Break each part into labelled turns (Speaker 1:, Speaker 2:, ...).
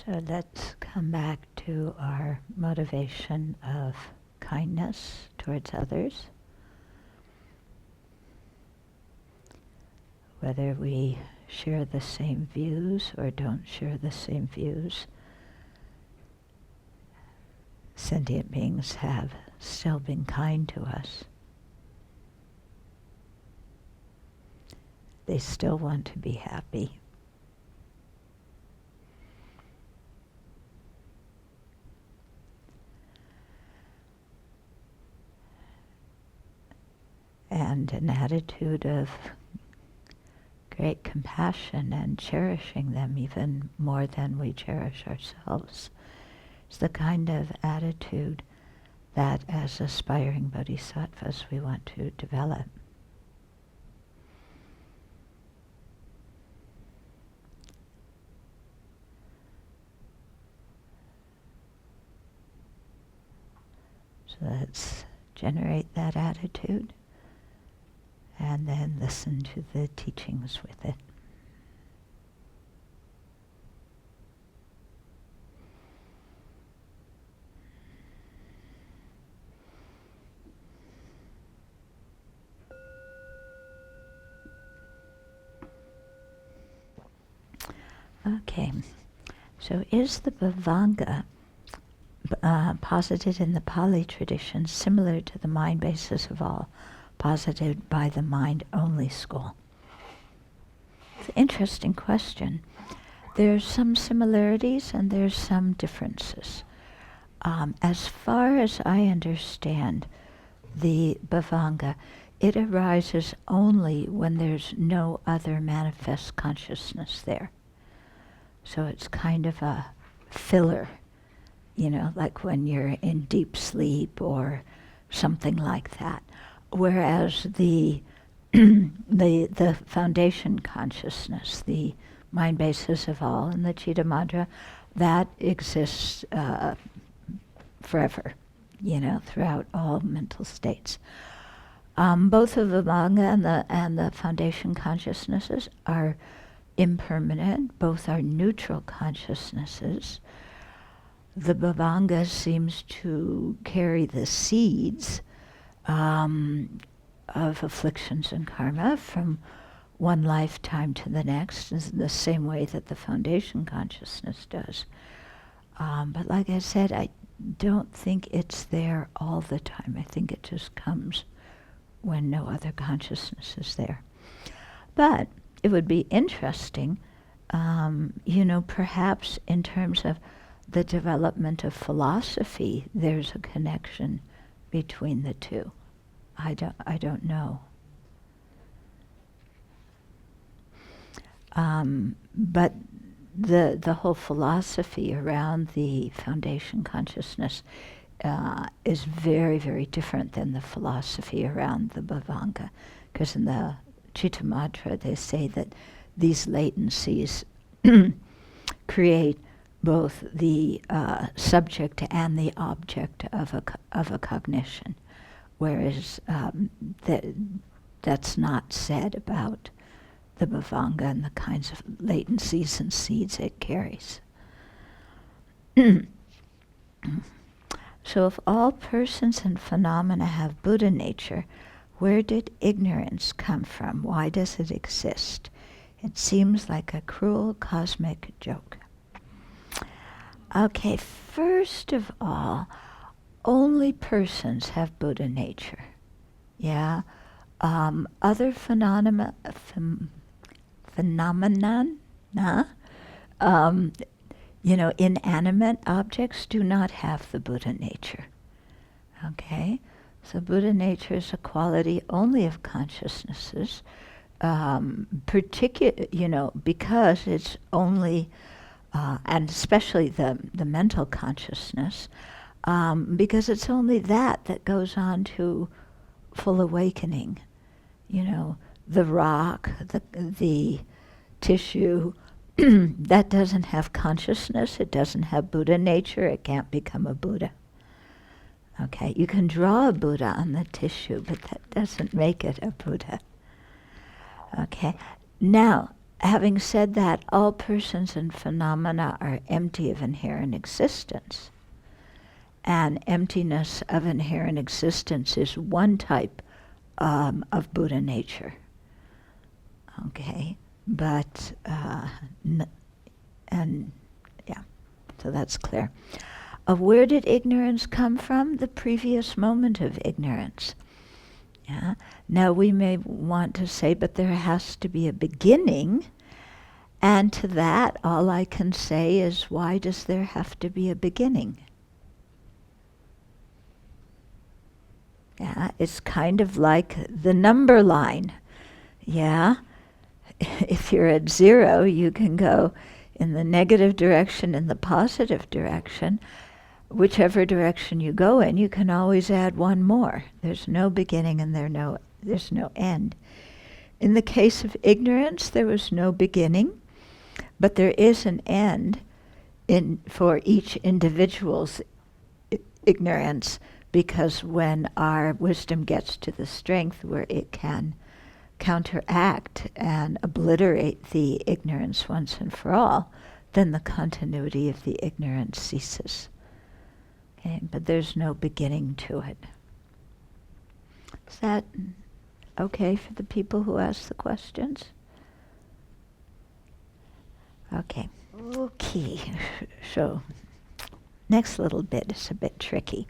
Speaker 1: So let's come back to our motivation of kindness towards others. Whether we share the same views or don't share the same views, sentient beings have still been kind to us. They still want to be happy. And an attitude of great compassion and cherishing them even more than we cherish ourselves is the kind of attitude that as aspiring bodhisattvas we want to develop. So let's generate that attitude and then listen to the teachings with it. Okay, so is the Bhavanga posited in the Pali tradition similar to the mind basis of all, posited by the mind-only school? It's an interesting question. There's some similarities and there's some differences. As far as I understand the Bhavanga, it arises only when there's no other manifest consciousness there. So it's kind of a filler, like when you're in deep sleep or something like that. Whereas the foundation consciousness, the mind basis of all, and the Chitta Madra, that exists forever, throughout all mental states. Both of the Bhavanga and the foundation consciousnesses are impermanent. Both are neutral consciousnesses. The Bhavanga seems to carry the seeds of afflictions and karma from one lifetime to the next, in the same way that the foundation consciousness does. But like I said, I don't think it's there all the time. I think it just comes when no other consciousness is there. But it would be interesting, perhaps in terms of the development of philosophy, there's a connection between the two. I don't know. But the whole philosophy around the foundation consciousness is very, very different than the philosophy around the Bhavanga. Because in the Chitta Madra they say that these latencies create both the subject and the object of a cognition, whereas that's not said about the Bhavanga and the kinds of latencies and seeds it carries. So if all persons and phenomena have Buddha nature, where did ignorance come from? Why does it exist? It seems like a cruel cosmic joke. Okay, first of all, only persons have Buddha nature. Yeah? Other phenomenon, inanimate objects do not have the Buddha nature. Okay? So Buddha nature is a quality only of consciousnesses, because it's only, and especially the mental consciousness, because it's only that goes on to full awakening. The rock, the tissue, that doesn't have consciousness, it doesn't have Buddha nature, it can't become a Buddha. Okay, you can draw a Buddha on the tissue, but that doesn't make it a Buddha. Okay, now, having said that, all persons and phenomena are empty of inherent existence. And emptiness of inherent existence is one type of Buddha nature. Okay, but, so that's clear. Where did ignorance come from? The previous moment of ignorance. Yeah. Now we may want to say, but there has to be a beginning. And to that, all I can say is, why does there have to be a beginning? Yeah, it's kind of like the number line. Yeah, if you're at 0, you can go in the negative direction and the positive direction. Whichever direction you go in, you can always add one more. There's no beginning and there's no end. In the case of ignorance, there was no beginning, but there is an end for each individual's ignorance, because when our wisdom gets to the strength where it can counteract and obliterate the ignorance once and for all, then the continuity of the ignorance ceases. Okay, but there's no beginning to it. Is that okay for the people who ask the questions? Okay. So, next little bit is a bit tricky.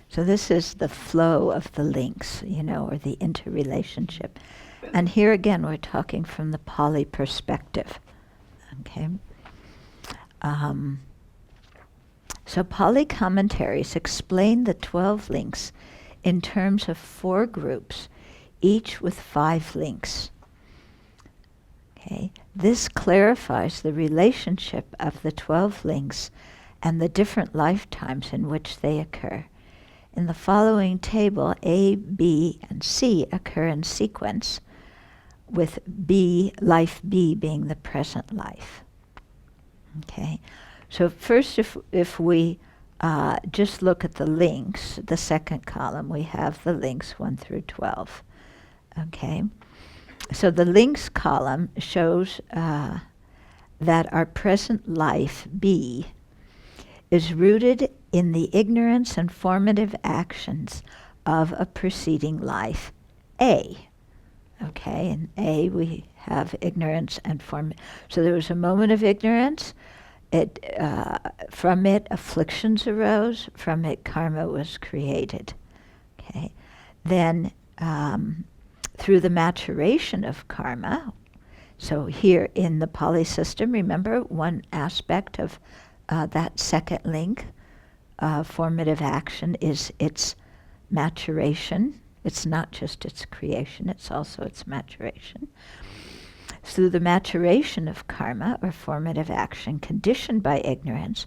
Speaker 1: So this is the flow of the links, or the interrelationship. And here again, we're talking from the Pali perspective. Okay. So Pali commentaries explain the 12 links in terms of 4 groups, each with 5 links. Okay. This clarifies the relationship of the 12 links and the different lifetimes in which they occur. In the following table, A, B, and C occur in sequence, with life B being the present life. Okay. So first, if we just look at the links, the second column, we have the links 1 through 12. Okay. So the links column shows that our present life, B, is rooted in the ignorance and formative actions of a preceding life, A. Okay, in A we have ignorance and form. So there was a moment of ignorance. From it, afflictions arose. From it, karma was created. Okay, then through the maturation of karma. So here in the Pali system, remember one aspect of that second link, formative action, is its maturation. It's not just its creation, it's also its maturation. Through the maturation of karma, or formative action, conditioned by ignorance,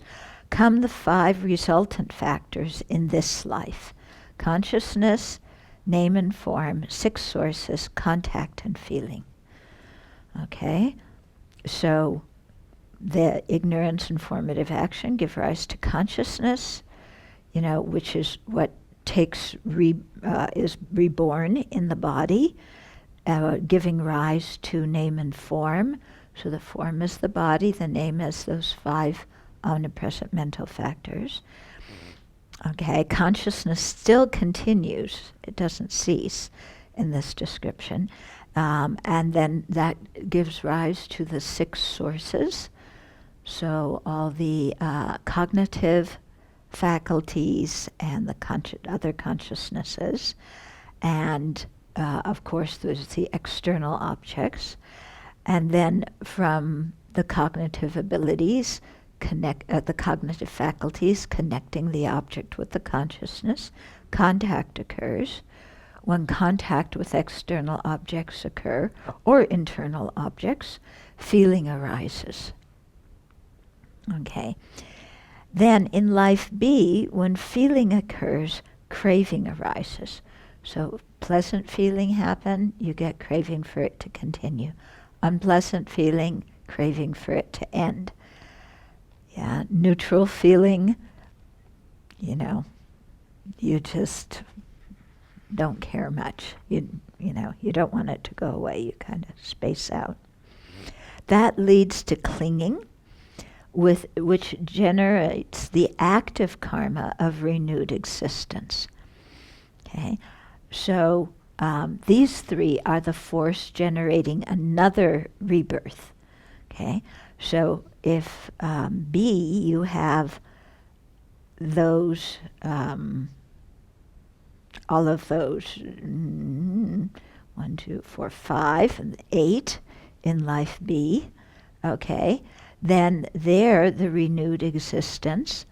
Speaker 1: come the 5 resultant factors in this life: consciousness, name and form, 6 sources, contact, and feeling. Okay? So the ignorance and formative action give rise to consciousness, which is what is reborn in the body, giving rise to name and form. So the form is the body, the name is those 5 omnipresent mental factors. Okay, consciousness still continues, it doesn't cease in this description. And then that gives rise to the 6 sources. So all the cognitive faculties and the other consciousnesses. And of course there's the external objects. And then from the cognitive abilities, the cognitive faculties connecting the object with the consciousness, contact occurs. When contact with external objects occur, or internal objects, feeling arises. Okay. Then in life B, when feeling occurs, craving arises. So pleasant feeling happen, you get craving for it to continue. Unpleasant feeling, craving for it to end. Yeah, neutral feeling, you just don't care much. You don't want it to go away. You kind of space out. That leads to clinging, which generates the active karma of renewed existence. Okay, so these three are the force generating another rebirth. Okay, so if B, you have those, all of those, 1, 2, 4, 5, and 8 in life B, okay, then there the renewed existence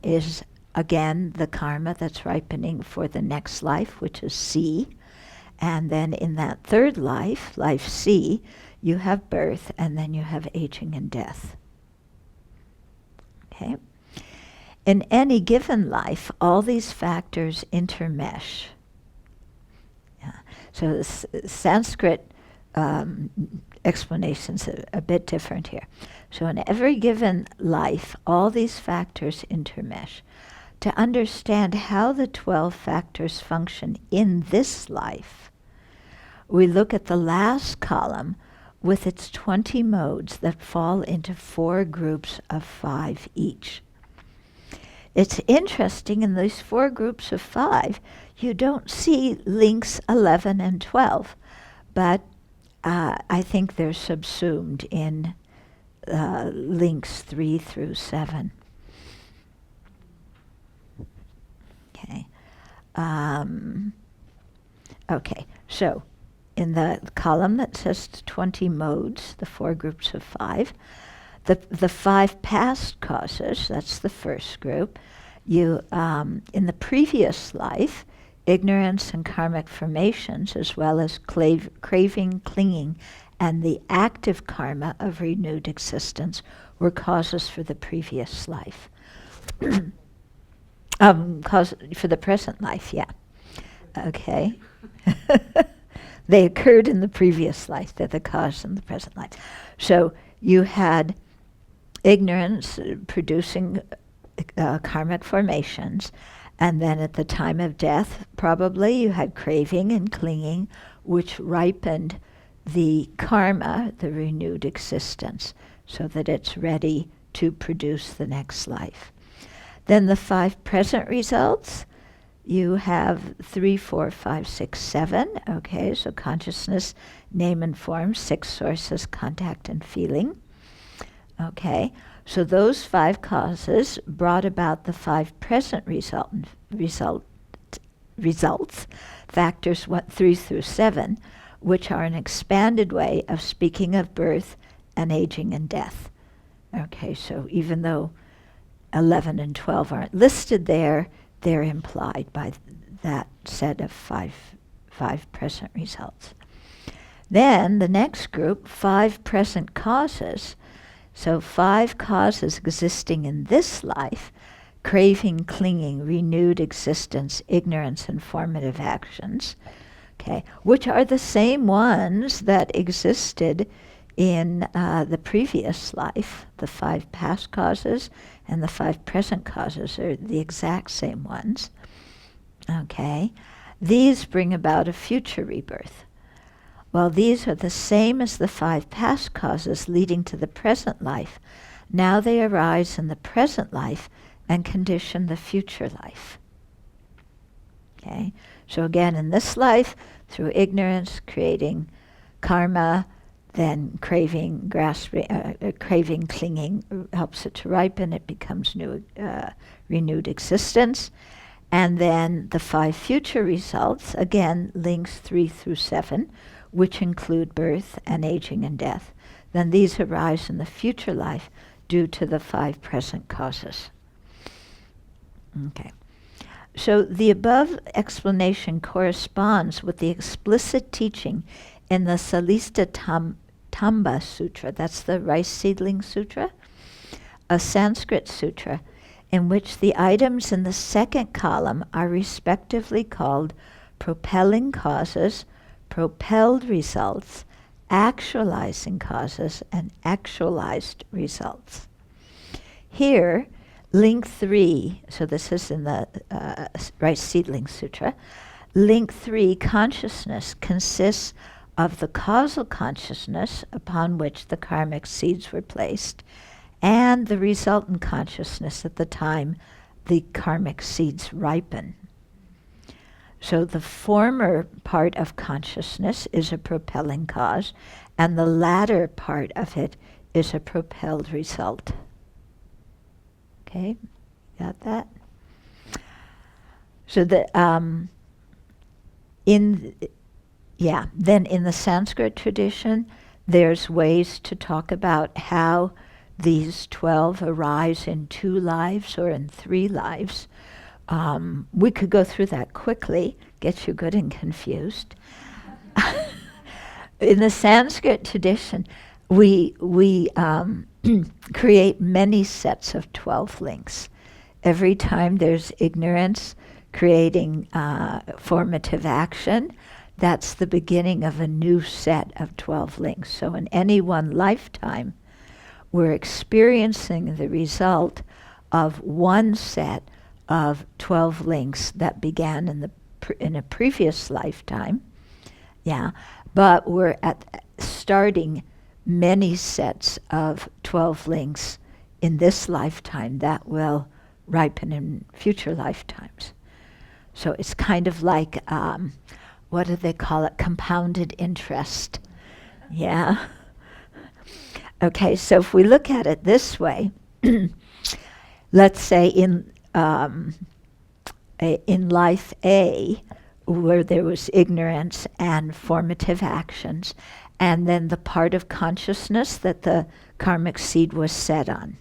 Speaker 1: is again the karma that's ripening for the next life, which is C. And then in that third life, life C, you have birth, and then you have aging and death. Okay? In any given life, all these factors intermesh. Yeah. So the Sanskrit explanation's a bit different here. So in every given life, all these factors intermesh. To understand how the 12 factors function in this life, we look at the last column with its 20 modes that fall into 4 groups of 5 each. It's interesting, in these 4 groups of 5, you don't see links 11 and 12, but I think they're subsumed in links 3 through 7. Okay. Okay, so in the column that says 20 modes, the 4 groups of 5, the 5 past causes, that's the first group. You, in the previous life, ignorance and karmic formations, as well as craving, clinging, and the active karma of renewed existence were causes for the previous life. Cause for the present life, yeah. Okay. They occurred in the previous life. They're the cause in the present life. So you had ignorance producing karmic formations, and then at the time of death, probably you had craving and clinging, which ripened the karma, the renewed existence, so that it's ready to produce the next life. Then the 5 present results, you have 3, 4, 5, 6, 7. Okay, so consciousness, name and form, 6 sources, contact and feeling. Okay, so those 5 causes brought about the 5 present results, factors 3 through 7, which are an expanded way of speaking of birth and aging and death. Okay, so even though 11 and 12 aren't listed there, they're implied by that set of 5 present results. Then the next group, 5 present causes. So 5 causes existing in this life: craving, clinging, renewed existence, ignorance, and formative actions, okay, which are the same ones that existed in the previous life. The 5 past causes and the 5 present causes are the exact same ones. Okay, these bring about a future rebirth. Well, these are the same as the 5 past causes leading to the present life. Now they arise in the present life and condition the future life. Okay, so again, in this life, through ignorance, creating karma, then craving, grasping, craving, clinging helps it to ripen. It becomes new, renewed existence. And then the 5 future results, again, links 3 through 7, which include birth and aging and death. Then these arise in the future life due to the 5 present causes. Okay. So the above explanation corresponds with the explicit teaching in the Salista Tamba Sutra, that's the Rice Seedling Sutra, a Sanskrit sutra in which the items in the second column are respectively called propelling causes, propelled results, actualizing causes, and actualized results. Here, link 3, so this is in the Rice Seedling Sutra, link 3, consciousness, consists of the causal consciousness upon which the karmic seeds were placed, and the resultant consciousness at the time the karmic seeds ripen. So the former part of consciousness is a propelling cause, and the latter part of it is a propelled result. Okay, got that? So then in the Sanskrit tradition, there's ways to talk about how these 12 arise in 2 lives or in 3 lives. We could go through that quickly, get you good and confused. In the Sanskrit tradition, we create many sets of 12 links. Every time there's ignorance creating formative action, that's the beginning of a new set of 12 links. So in any one lifetime, we're experiencing the result of one set of 12 links that began in a previous lifetime. Yeah, but we're starting many sets of 12 links in this lifetime that will ripen in future lifetimes. So it's kind of like, what do they call it? Compounded interest. Yeah. Okay, so if we look at it this way, let's say in life A, where there was ignorance and formative actions, and then the part of consciousness that the karmic seed was set on.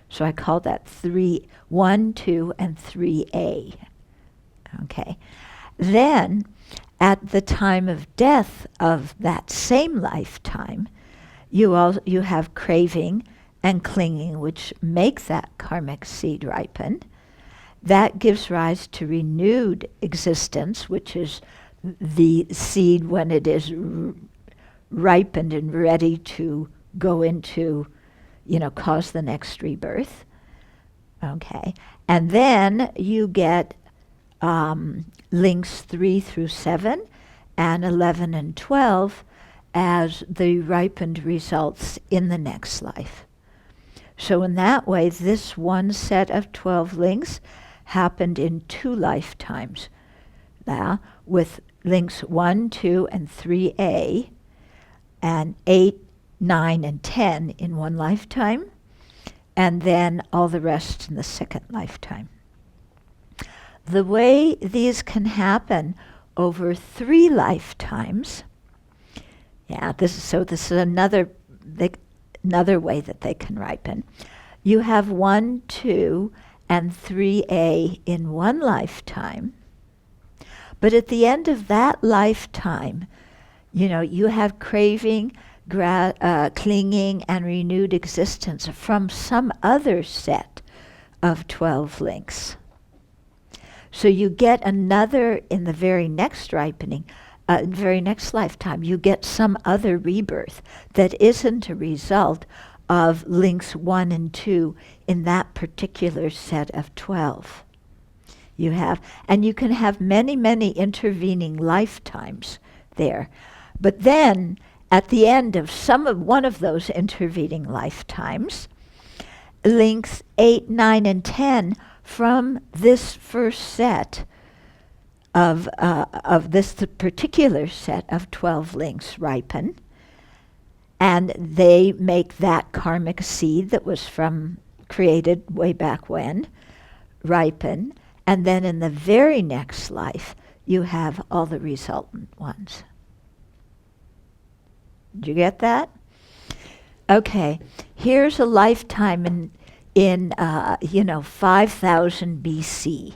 Speaker 1: So I call that 1, 2, and 3A. Okay. Then, at the time of death of that same lifetime, you have craving and clinging, which make that karmic seed ripen. That gives rise to renewed existence, which is the seed when it is ripened and ready to go into, cause the next rebirth. Okay. And then you get links 3 through 7 and 11 and 12 as the ripened results in the next life. So in that way, this one set of 12 links happened in 2 lifetimes, with links 1, 2, and 3A, and 8, 9, and 10 in one lifetime, and then all the rest in the second lifetime. The way these can happen over 3 lifetimes, this is another way that they can ripen. You have 1, 2, and 3A in one lifetime, but at the end of that lifetime, you have craving, clinging, and renewed existence from some other set of 12 links. So you get another in the very next ripening, very next lifetime, you get some other rebirth that isn't a result of links 1 and 2 in that particular set of 12. And you can have many, many intervening lifetimes there. But then, at the end of one of those intervening lifetimes, links 8, 9, and 10 from this first set of this particular set of 12 links ripen, and they make that karmic seed that was created way back when ripen, and then in the very next life you have all the resultant ones. Did you get that? Okay, here's a lifetime in 5000 BC,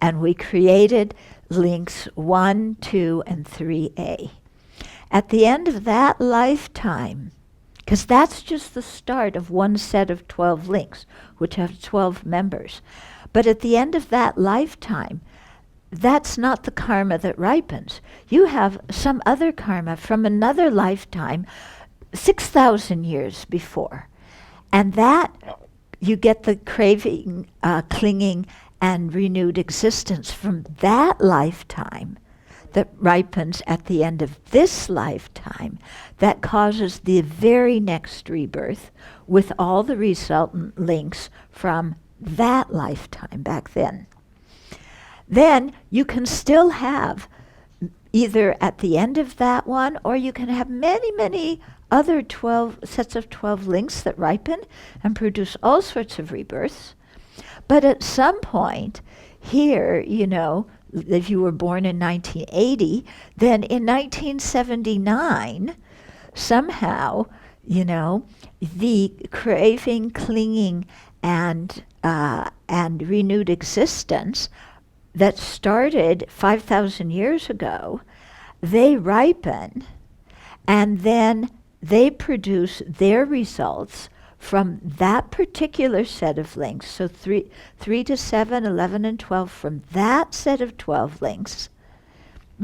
Speaker 1: and we created links 1, 2, and 3A. At the end of that lifetime, because that's just the start of one set of 12 links, which have 12 members, but at the end of that lifetime, that's not the karma that ripens. You have some other karma from another lifetime 6,000 years before. And that, you get the craving, clinging, and renewed existence from that lifetime that ripens at the end of this lifetime that causes the very next rebirth with all the resultant links from that lifetime back then. Then you can still have either at the end of that one, or you can have many, many other 12 sets of 12 links that ripen and produce all sorts of rebirths. But at some point here, you know, if you were born in 1980, then in 1979, somehow, you know, the craving, clinging, and renewed existence that started 5,000 years ago, they ripen, and then they produce their results from that particular set of links. So 3 to 7, 11, and 12 from that set of 12 links.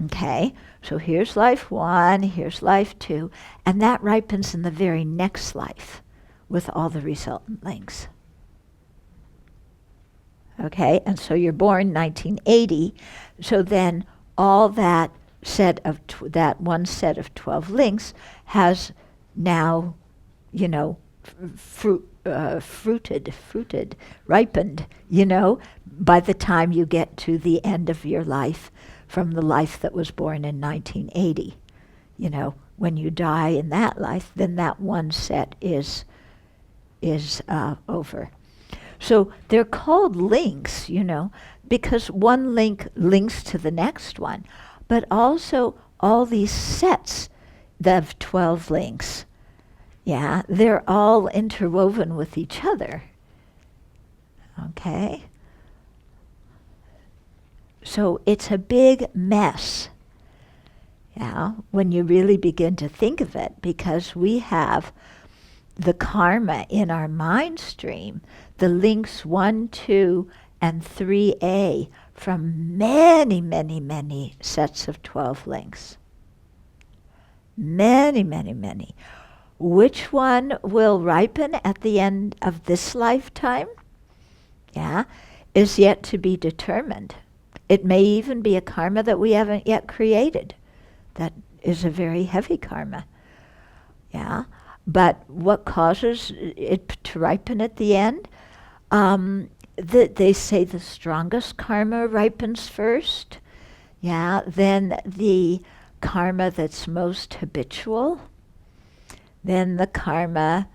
Speaker 1: Okay, so here's life 1, here's life 2, and that ripens in the very next life with all the resultant links. Okay, and so you're born 1980, so then all that set of that one set of 12 links has now, you know, fruited, ripened, you know, by the time you get to the end of your life from the life that was born in 1980. You know, when you die in that life, then that one set is over. So they're called links, you know, because one link links to the next one, but also all these sets of 12 links, yeah, they're all interwoven with each other. Okay? So it's a big mess, yeah, when you really begin to think of it, because we have the karma in our mind stream, the links 1, 2, and 3A from many, many, many sets of 12 links. Many, many, many. Which one will ripen at the end of this lifetime? Yeah, is yet to be determined. It may even be a karma that we haven't yet created. That is a very heavy karma. Yeah. But what causes it to ripen at the end? They say the strongest karma ripens first. Yeah, then the karma that's most habitual. Then the karma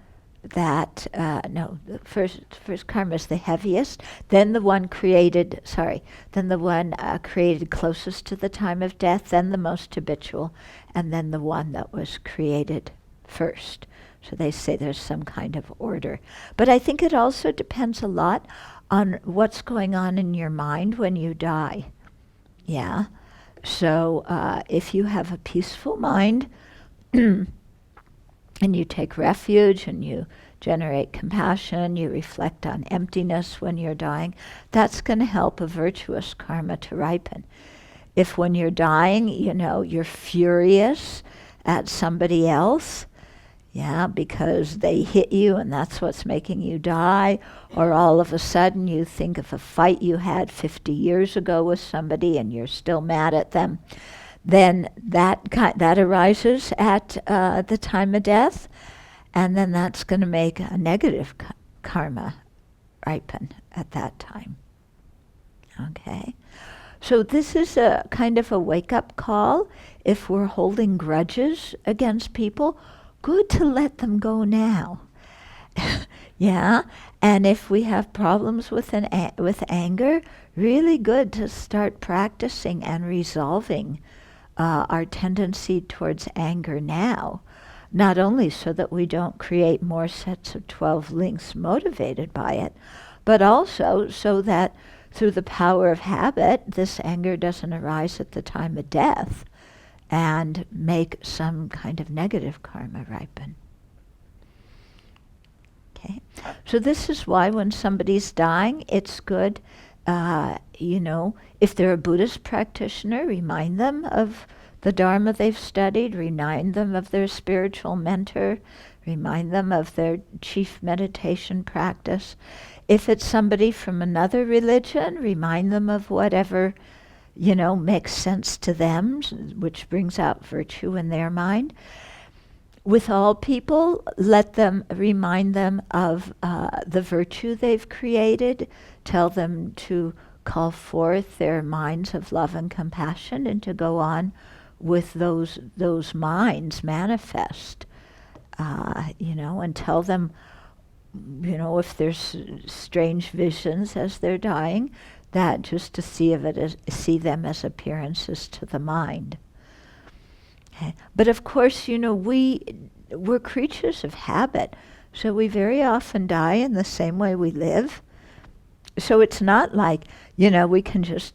Speaker 1: that, the first karma is the heaviest. Then the one created closest to the time of death, then the most habitual, and then the one that was created first. So they say there's some kind of order. But I think it also depends a lot on what's going on in your mind when you die. Yeah. So if you have a peaceful mind and you take refuge and you generate compassion, you reflect on emptiness when you're dying, that's going to help a virtuous karma to ripen. If when you're dying, you know, you're furious at somebody else, yeah, because they hit you and that's what's making you die, or all of a sudden you think of a fight you had 50 years ago with somebody and you're still mad at them, then that arises at the time of death, and then that's going to make a negative karma ripen at that time. Okay? So this is a kind of a wake-up call. If we're holding grudges against people, good to let them go now. Yeah? And if we have problems with anger, really good to start practicing and resolving our tendency towards anger now. Not only so that we don't create more sets of 12 links motivated by it, but also so that through the power of habit, this anger doesn't arise at the time of death and make some kind of negative karma ripen. Okay, so this is why when somebody's dying, it's good, if they're a Buddhist practitioner, remind them of the Dharma they've studied, remind them of their spiritual mentor, remind them of their chief meditation practice. If it's somebody from another religion, remind them of whatever, makes sense to them, which brings out virtue in their mind. With all people, remind them of the virtue they've created, tell them to call forth their minds of love and compassion and to go on with those minds manifest, and tell them, if there's strange visions as they're dying, that just to see them as appearances to the mind. Okay. But of course, we're creatures of habit, so we very often die in the same way we live. So it's not like, we can just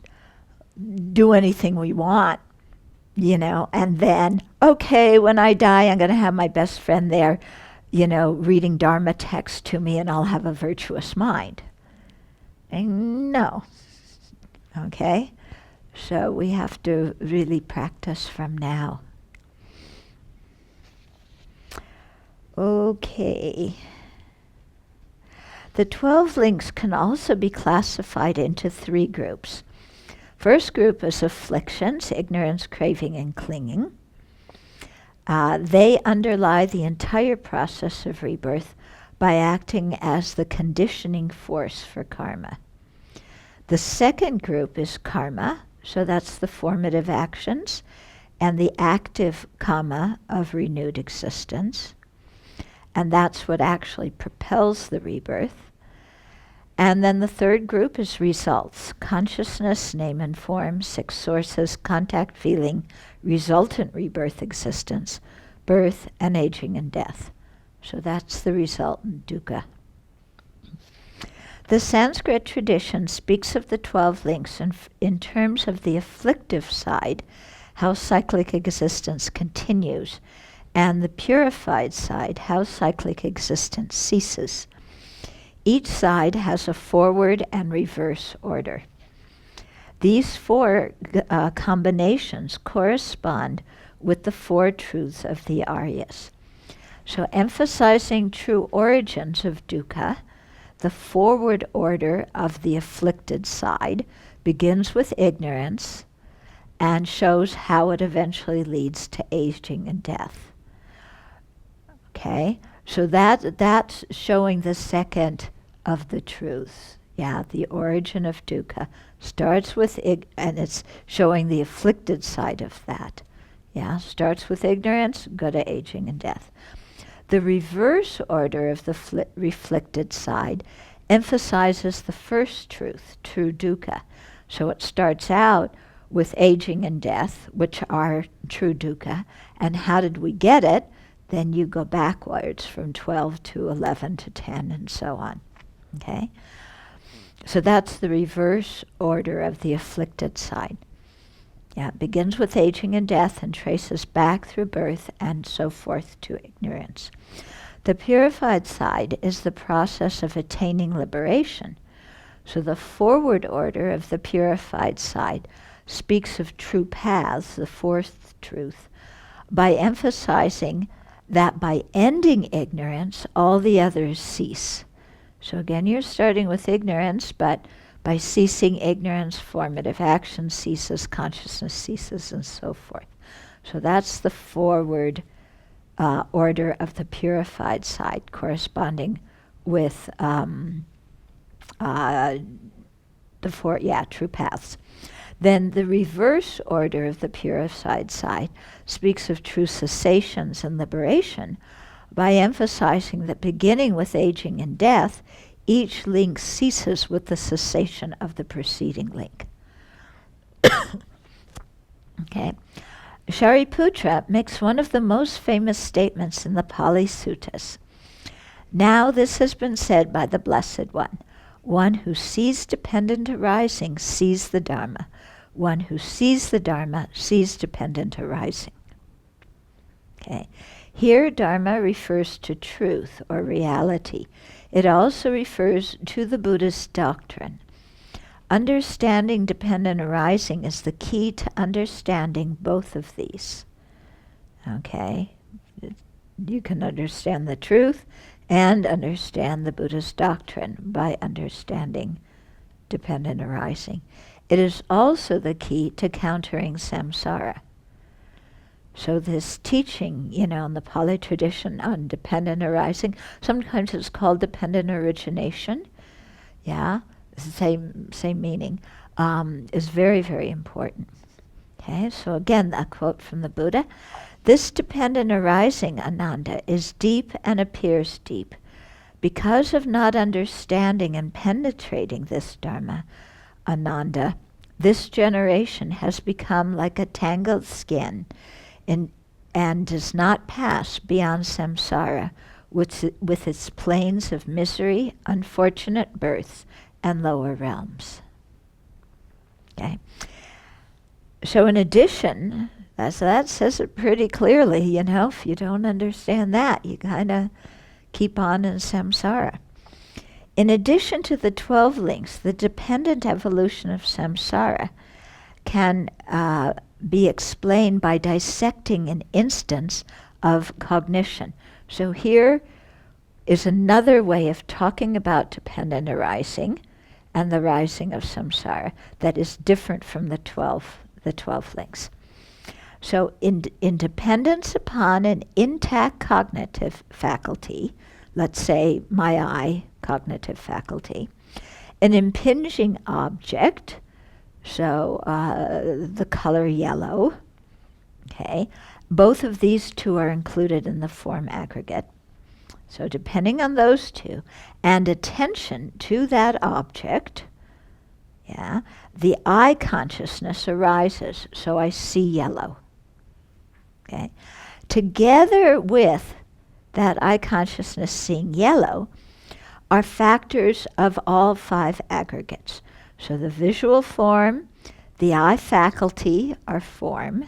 Speaker 1: do anything we want, and then, okay, when I die, I'm going to have my best friend there, reading Dharma text to me, and I'll have a virtuous mind. And no. Okay? So we have to really practice from now. Okay. The 12 links can also be classified into 3 groups. First group is afflictions, ignorance, craving, and clinging. They underlie the entire process of rebirth by acting as the conditioning force for karma. The second group is karma, so that's the formative actions, and the active karma of renewed existence. And that's what actually propels the rebirth. And then the third group is results: consciousness, name and form, 6 sources, contact, feeling, resultant rebirth existence, birth, and aging and death. So that's the resultant dukkha. The Sanskrit tradition speaks of the 12 links in terms of the afflictive side, how cyclic existence continues, and the purified side, how cyclic existence ceases. Each side has a forward and reverse order. These 4 combinations correspond with the 4 truths of the Aryas. So emphasizing true origins of dukkha, the forward order of the afflicted side begins with ignorance and shows how it eventually leads to aging and death. Okay, so that's showing the second of the truths. Yeah, the origin of dukkha starts with and it's showing the afflicted side of that. Yeah, starts with ignorance, go to aging and death. The reverse order of the reflected side emphasizes the first truth, true dukkha. So it starts out with aging and death, which are true dukkha. And how did we get it? Then you go backwards from 12 to 11 to 10 and so on. Okay? So that's the reverse order of the afflicted side. Yeah, it begins with aging and death and traces back through birth and so forth to ignorance. The purified side is the process of attaining liberation. So the forward order of the purified side speaks of true paths, the 4th truth, by emphasizing that by ending ignorance, all the others cease. So again, you're starting with ignorance, but by ceasing ignorance, formative action ceases, consciousness ceases, and so forth. So that's the forward order of the purified side, corresponding with the 4, true paths. Then the reverse order of the purified side speaks of true cessations and liberation by emphasizing that beginning with aging and death, each link ceases with the cessation of the preceding link. Okay. Shariputra makes one of the most famous statements in the Pali Suttas. Now this has been said by the Blessed One who sees dependent arising sees the Dharma. One who sees the Dharma sees dependent arising. Okay. Here, Dharma refers to truth or reality. It also refers to the Buddhist doctrine. Understanding dependent arising is the key to understanding both of these. Okay? You can understand the truth and understand the Buddhist doctrine by understanding dependent arising. It is also the key to countering samsara. So this teaching, in the Pali tradition on dependent arising, sometimes it's called dependent origination, same meaning, is very, very important. Okay, so again, a quote from the Buddha. This dependent arising, Ananda, is deep and appears deep. Because of not understanding and penetrating this Dharma, Ananda, this generation has become like a tangled skin and does not pass beyond samsara with its planes of misery, unfortunate births, and lower realms. Okay. So in addition, that says it pretty clearly, if you don't understand that, you kind of keep on in samsara. In addition to the 12 links, the dependent evolution of samsara can be explained by dissecting an instance of cognition. So here is another way of talking about dependent arising and the rising of samsara that is different from the 12 links. So in dependence upon an intact cognitive faculty, let's say my eye cognitive faculty, an impinging object, so the color yellow, okay, both of these two are included in the form aggregate. So depending on those two, and attention to that object, the eye consciousness arises, so I see yellow. Okay, together with that eye consciousness seeing yellow are factors of all 5 aggregates. So the visual form, the eye faculty are form,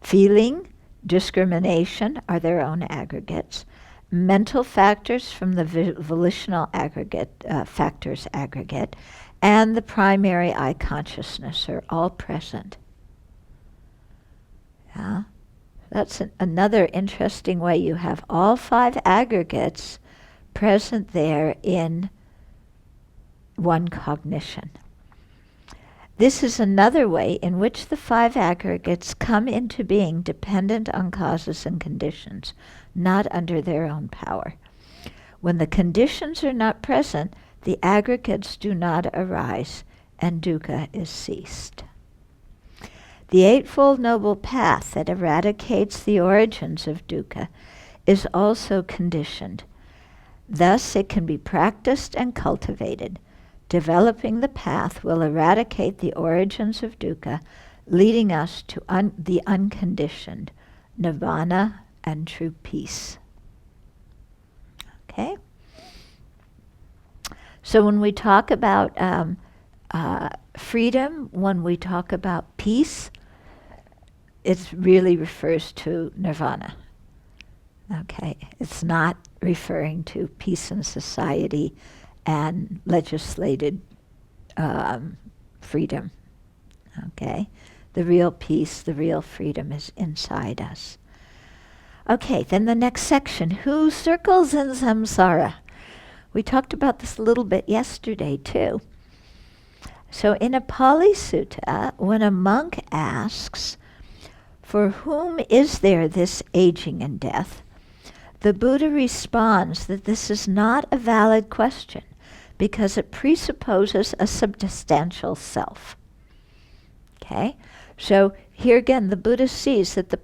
Speaker 1: feeling, discrimination are their own aggregates, mental factors from the volitional aggregate, factors aggregate, and the primary eye consciousness are all present. Yeah, that's another interesting way. You have all 5 aggregates present there in one cognition. This is another way in which the 5 aggregates come into being dependent on causes and conditions, not under their own power. When the conditions are not present, the aggregates do not arise, and dukkha is ceased. The Eightfold Noble Path that eradicates the origins of dukkha is also conditioned. Thus it can be practiced and cultivated. Developing the path will eradicate the origins of dukkha, leading us to the unconditioned nirvana and true peace. Okay? So when we talk about freedom, when we talk about peace, it really refers to nirvana. Okay? It's not referring to peace in society and legislated freedom. Okay? The real peace, the real freedom is inside us. Okay, then the next section, who circles in samsara? We talked about this a little bit yesterday too. So in a Pali Sutta, when a monk asks, for whom is there this aging and death? The Buddha responds that this is not a valid question because it presupposes a substantial self. Okay? So here again, the Buddha sees that the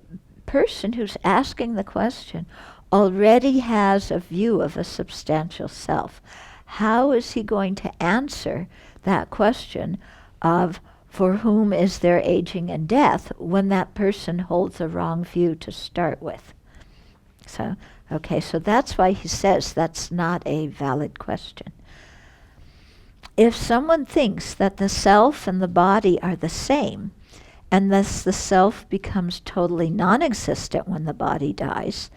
Speaker 1: person who's asking the question already has a view of a substantial self. How is he going to answer that question of for whom is there aging and death when that person holds a wrong view to start with? So, okay, so that's why he says that's not a valid question. If someone thinks that the self and the body are the same, and thus the self becomes totally non-existent when the body dies,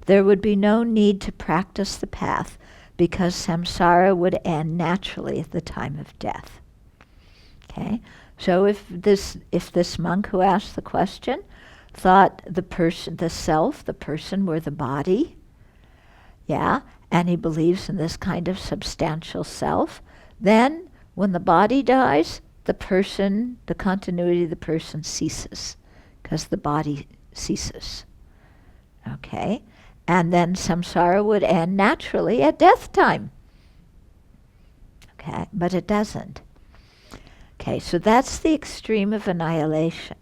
Speaker 1: there would be no need to practice the path because samsara would end naturally at the time of death. Okay? So if this monk who asked the question thought the person, the self, the person were the body, and he believes in this kind of substantial self, then when the body dies, the person, the continuity of the person ceases, because the body ceases. Okay? And then samsara would end naturally at death time. Okay? But it doesn't. Okay, so that's the extreme of annihilation.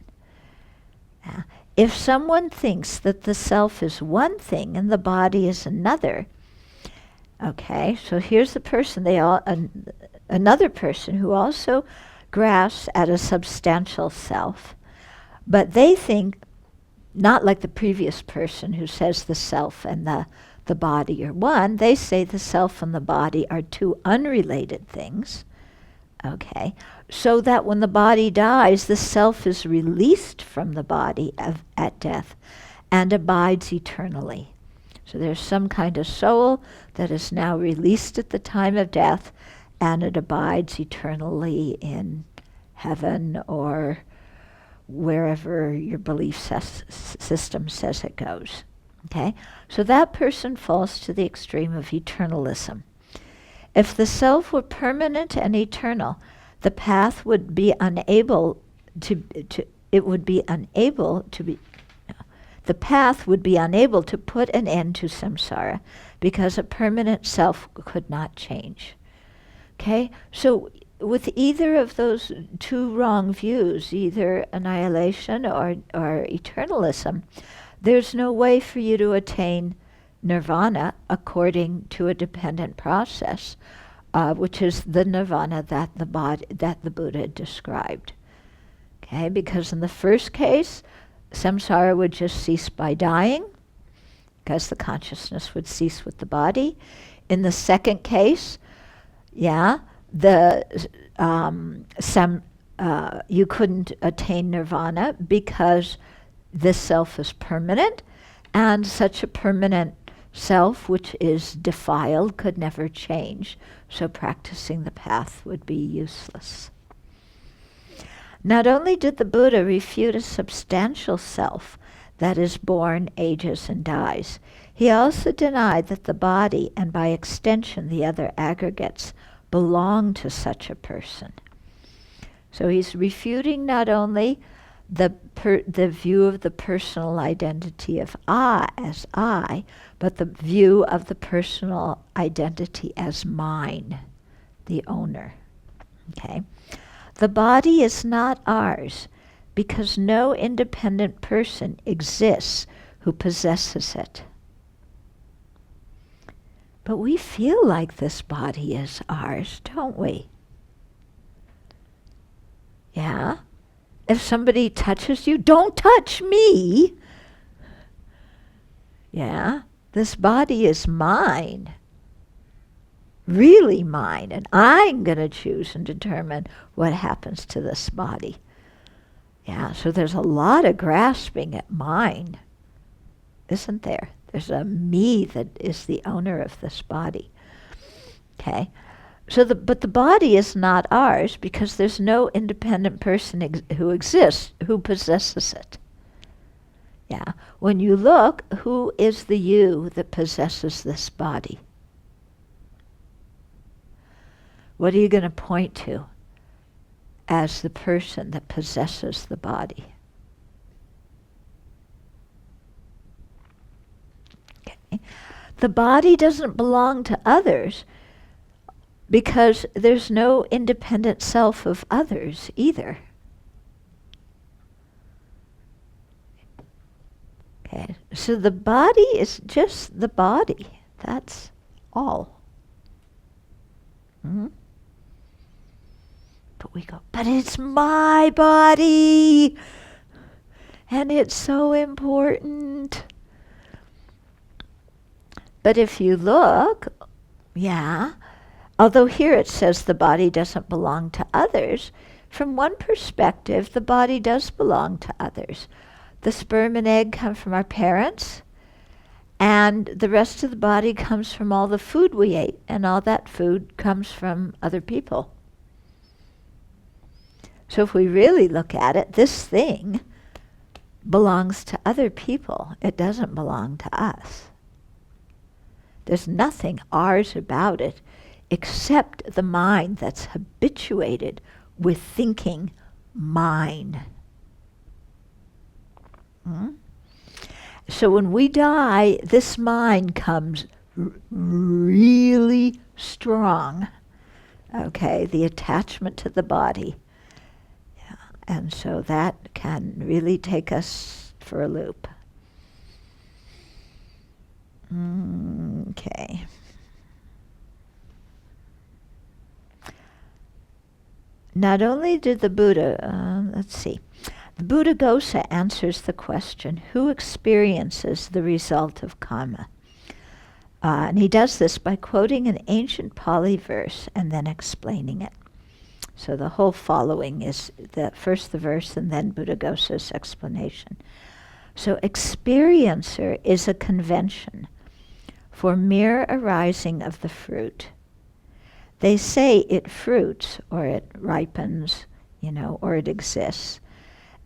Speaker 1: If someone thinks that the self is one thing and the body is another, okay, so here's the person, another person who also grasps at a substantial self, but they think, not like the previous person who says the self and the body are one, they say the self and the body are two unrelated things, okay, so that when the body dies, the self is released from the body at death and abides eternally. So there's some kind of soul that is now released at the time of death, and it abides eternally in heaven or wherever your belief system says it goes. Okay? So that person falls to the extreme of eternalism. If the self were permanent and eternal, the path would be unable to the path would be unable to put an end to samsara, because a permanent self could not change. Okay? So with either of those two wrong views, either annihilation or eternalism, there's no way for you to attain nirvana according to a dependent process, which is the nirvana that the Buddha described. Okay, because in the first case, samsara would just cease by dying, because the consciousness would cease with the body. In the second case, you couldn't attain nirvana because this self is permanent, and such a permanent self, which is defiled, could never change. So practicing the path would be useless. Not only did the Buddha refute a substantial self that is born, ages, and dies, he also denied that the body, and by extension the other aggregates, belong to such a person. So he's refuting not only the view of the personal identity of I as I, but the view of the personal identity as mine, the owner. Okay? The body is not ours, because no independent person exists who possesses it. But we feel like this body is ours, don't we? Yeah? If somebody touches you, don't touch me. Yeah? This body is mine. Really mine. And I'm going to choose and determine what happens to this body. Yeah, so there's a lot of grasping at mine, isn't there? There's a me that is the owner of this body. Okay? But the body is not ours, because there's no independent person who exists who possesses it. Yeah. When you look, who is the you that possesses this body? What are you going to point to as the person that possesses the body? Okay. The body doesn't belong to others, because there's no independent self of others either. Okay, so the body is just the body. That's all. Mm-hmm. But we go, but it's my body, and it's so important. But if you look, although here it says the body doesn't belong to others, from one perspective, the body does belong to others. The sperm and egg come from our parents, and the rest of the body comes from all the food we ate, and all that food comes from other people. So if we really look at it, this thing belongs to other people. It doesn't belong to us. There's nothing ours about it, except the mind that's habituated with thinking mine. So when we die, this mind comes really strong. Okay, the attachment to the body. Yeah. And so that can really take us for a loop. Okay. Not only did the Buddha, the Buddhaghosa answers the question, who experiences the result of karma? And he does this by quoting an ancient Pali verse and then explaining it. So the whole following is first the verse and then Buddhaghosa's explanation. So experiencer is a convention for mere arising of the fruit. They say it fruits, or it ripens, or it exists,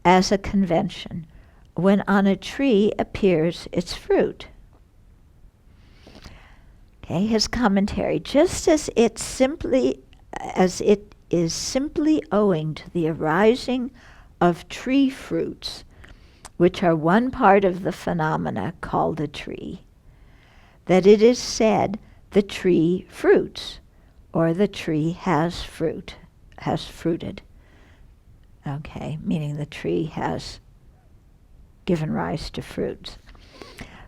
Speaker 1: as a convention, when on a tree appears its fruit. Okay, his commentary, just as it is simply owing to the arising of tree fruits, which are one part of the phenomena called a tree, that it is said the tree fruits, or the tree has fruited. Okay, meaning the tree has given rise to fruits.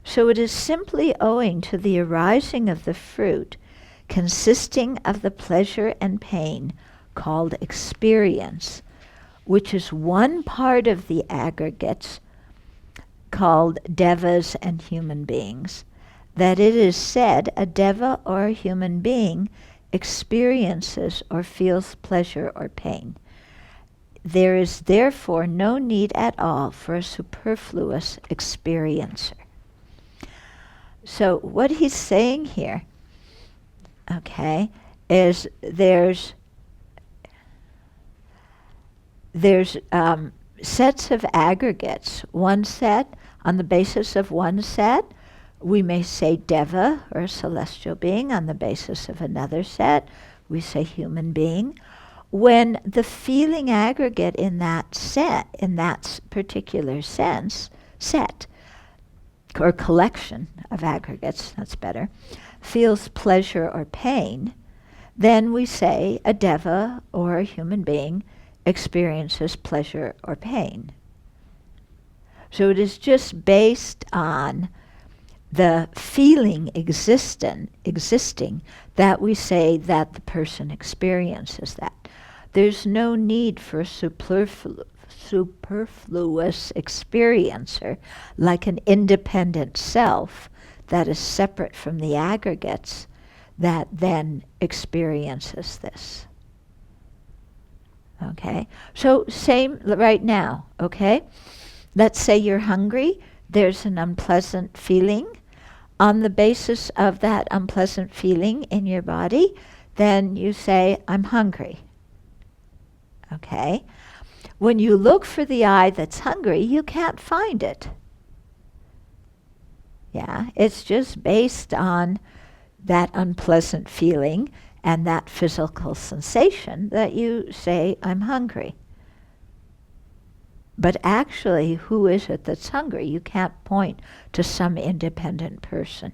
Speaker 1: So it is simply owing to the arising of the fruit, consisting of the pleasure and pain, called experience, which is one part of the aggregates called devas and human beings, that it is said a deva or a human being experiences or feels pleasure or pain. There is therefore no need at all for a superfluous experiencer. So what he's saying here, okay, is there's sets of aggregates. One set, on the basis of one set, we may say deva, or a celestial being. On the basis of another set, we say human being. When the feeling aggregate in that set, in that particular sense, set, or collection of aggregates, that's better, feels pleasure or pain, then we say a deva or a human being experiences pleasure or pain. So it is just based on the feeling existing that we say that the person experiences that. There's no need for a superfluous experiencer, like an independent self that is separate from the aggregates, that then experiences this. Okay? So same right now, okay? Let's say you're hungry, there's an unpleasant feeling. On the basis of that unpleasant feeling in your body, then you say, I'm hungry. Okay? When you look for the eye that's hungry, you can't find it. Yeah, it's just based on that unpleasant feeling and that physical sensation that you say, I'm hungry. But actually, who is it that's hungry? You can't point to some independent person.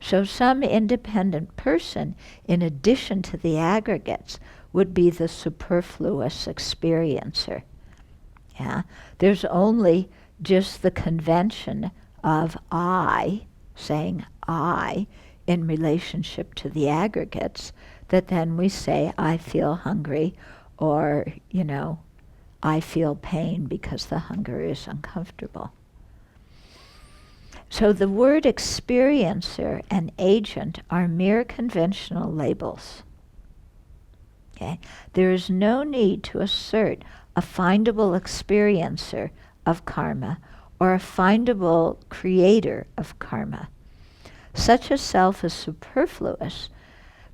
Speaker 1: So some independent person, in addition to the aggregates, would be the superfluous experiencer. Yeah, there's only just the convention of I, saying I, in relationship to the aggregates, that then we say, I feel hungry, or, I feel pain because the hunger is uncomfortable. So the word experiencer and agent are mere conventional labels. Okay? There is no need to assert a findable experiencer of karma or a findable creator of karma. Such a self is superfluous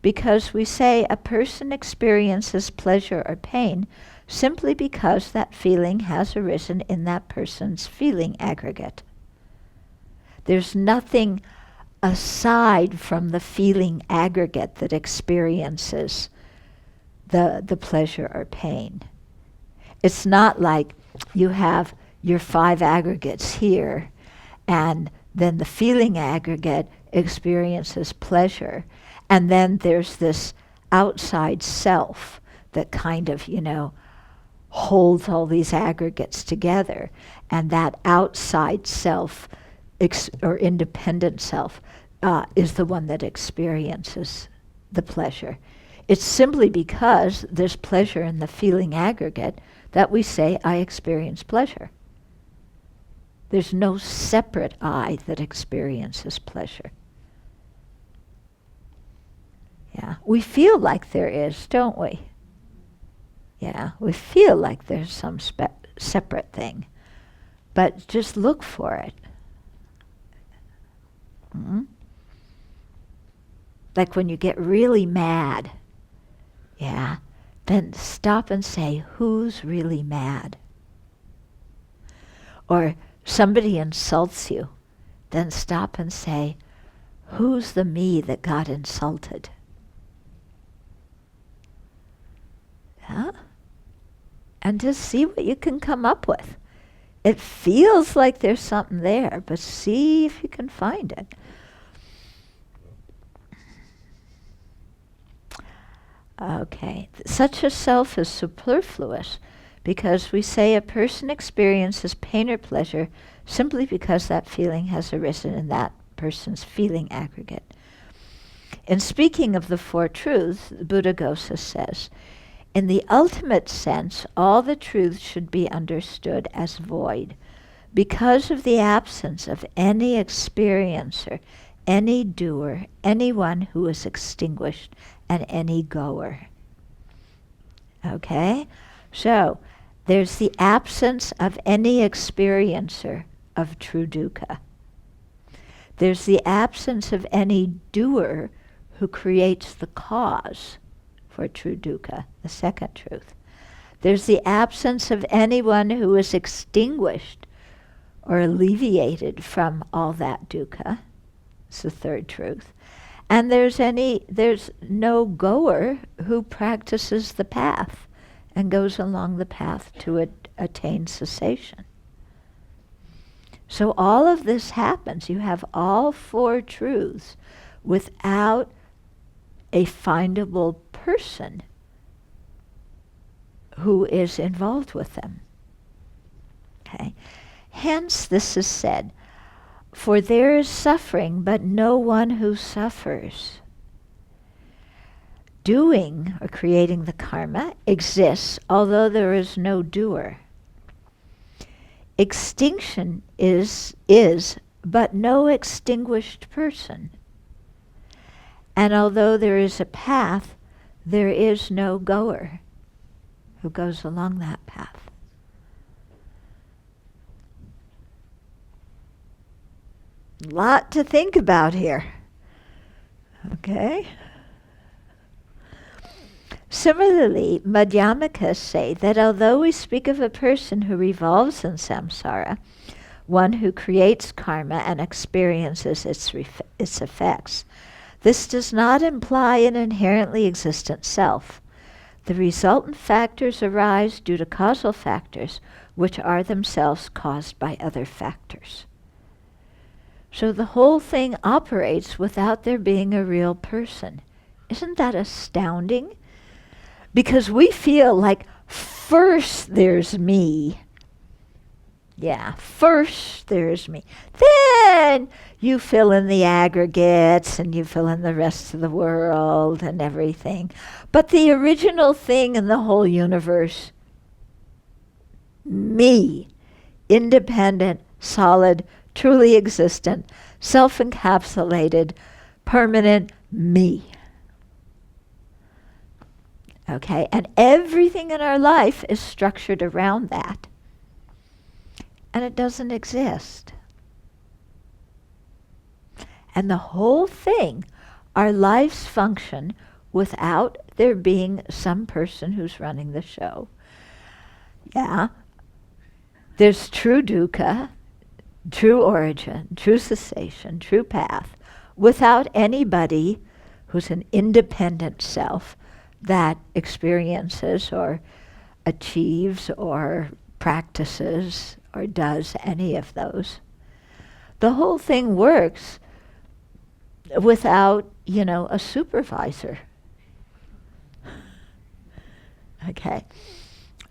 Speaker 1: because we say a person experiences pleasure or pain simply because that feeling has arisen in that person's feeling aggregate. There's nothing aside from the feeling aggregate that experiences the pleasure or pain. It's not like you have your 5 aggregates here, and then the feeling aggregate experiences pleasure, and then there's this outside self that kind of, holds all these aggregates together, and that outside self or independent self is the one that experiences the pleasure. It's simply because there's pleasure in the feeling aggregate that we say, I experience pleasure. There's no separate I that experiences pleasure. Yeah, we feel like there is, don't we? Yeah, we feel like there's some separate thing, but just look for it. Mm-hmm. Like when you get really mad, yeah, then stop and say, who's really mad? Or somebody insults you, then stop and say, who's the me that got insulted? Yeah? And just see what you can come up with. It feels like there's something there, but see if you can find it. Okay, such a self is superfluous because we say a person experiences pain or pleasure simply because that feeling has arisen in that person's feeling aggregate. In speaking of the Four Truths, Buddhaghosa says, in the ultimate sense, all the truths should be understood as void because of the absence of any experiencer, any doer, anyone who is extinguished, and any goer. Okay? So, there's the absence of any experiencer of true dukkha. There's the absence of any doer who creates the cause for true dukkha, the second truth. There's the absence of anyone who is extinguished or alleviated from all that dukkha. It's the third truth. And there's no goer who practices the path and goes along the path to attain cessation. So all of this happens. You have all four truths without a findable person who is involved with them. Okay? Hence this is said, for there is suffering, but no one who suffers. Doing, or creating the karma, exists, although there is no doer. Extinction is, but no extinguished person. And although there is a path, there is no goer who goes along that path. Lot to think about here. Okay? Similarly, Madhyamikas say that although we speak of a person who revolves in samsara, one who creates karma and experiences its effects, this does not imply an inherently existent self. The resultant factors arise due to causal factors, which are themselves caused by other factors. So the whole thing operates without there being a real person. Isn't that astounding? Because we feel like first there's me. Yeah, first there's me. Then you fill in the aggregates and you fill in the rest of the world and everything. But the original thing in the whole universe, me, independent, solid, truly existent, self-encapsulated, permanent me. Okay, and everything in our life is structured around that. And it doesn't exist. And the whole thing, our lives function without there being some person who's running the show. Yeah, there's true dukkha, true origin, true cessation, true path, without anybody who's an independent self that experiences or achieves or practices or does any of those. The whole thing works without, a supervisor. Okay.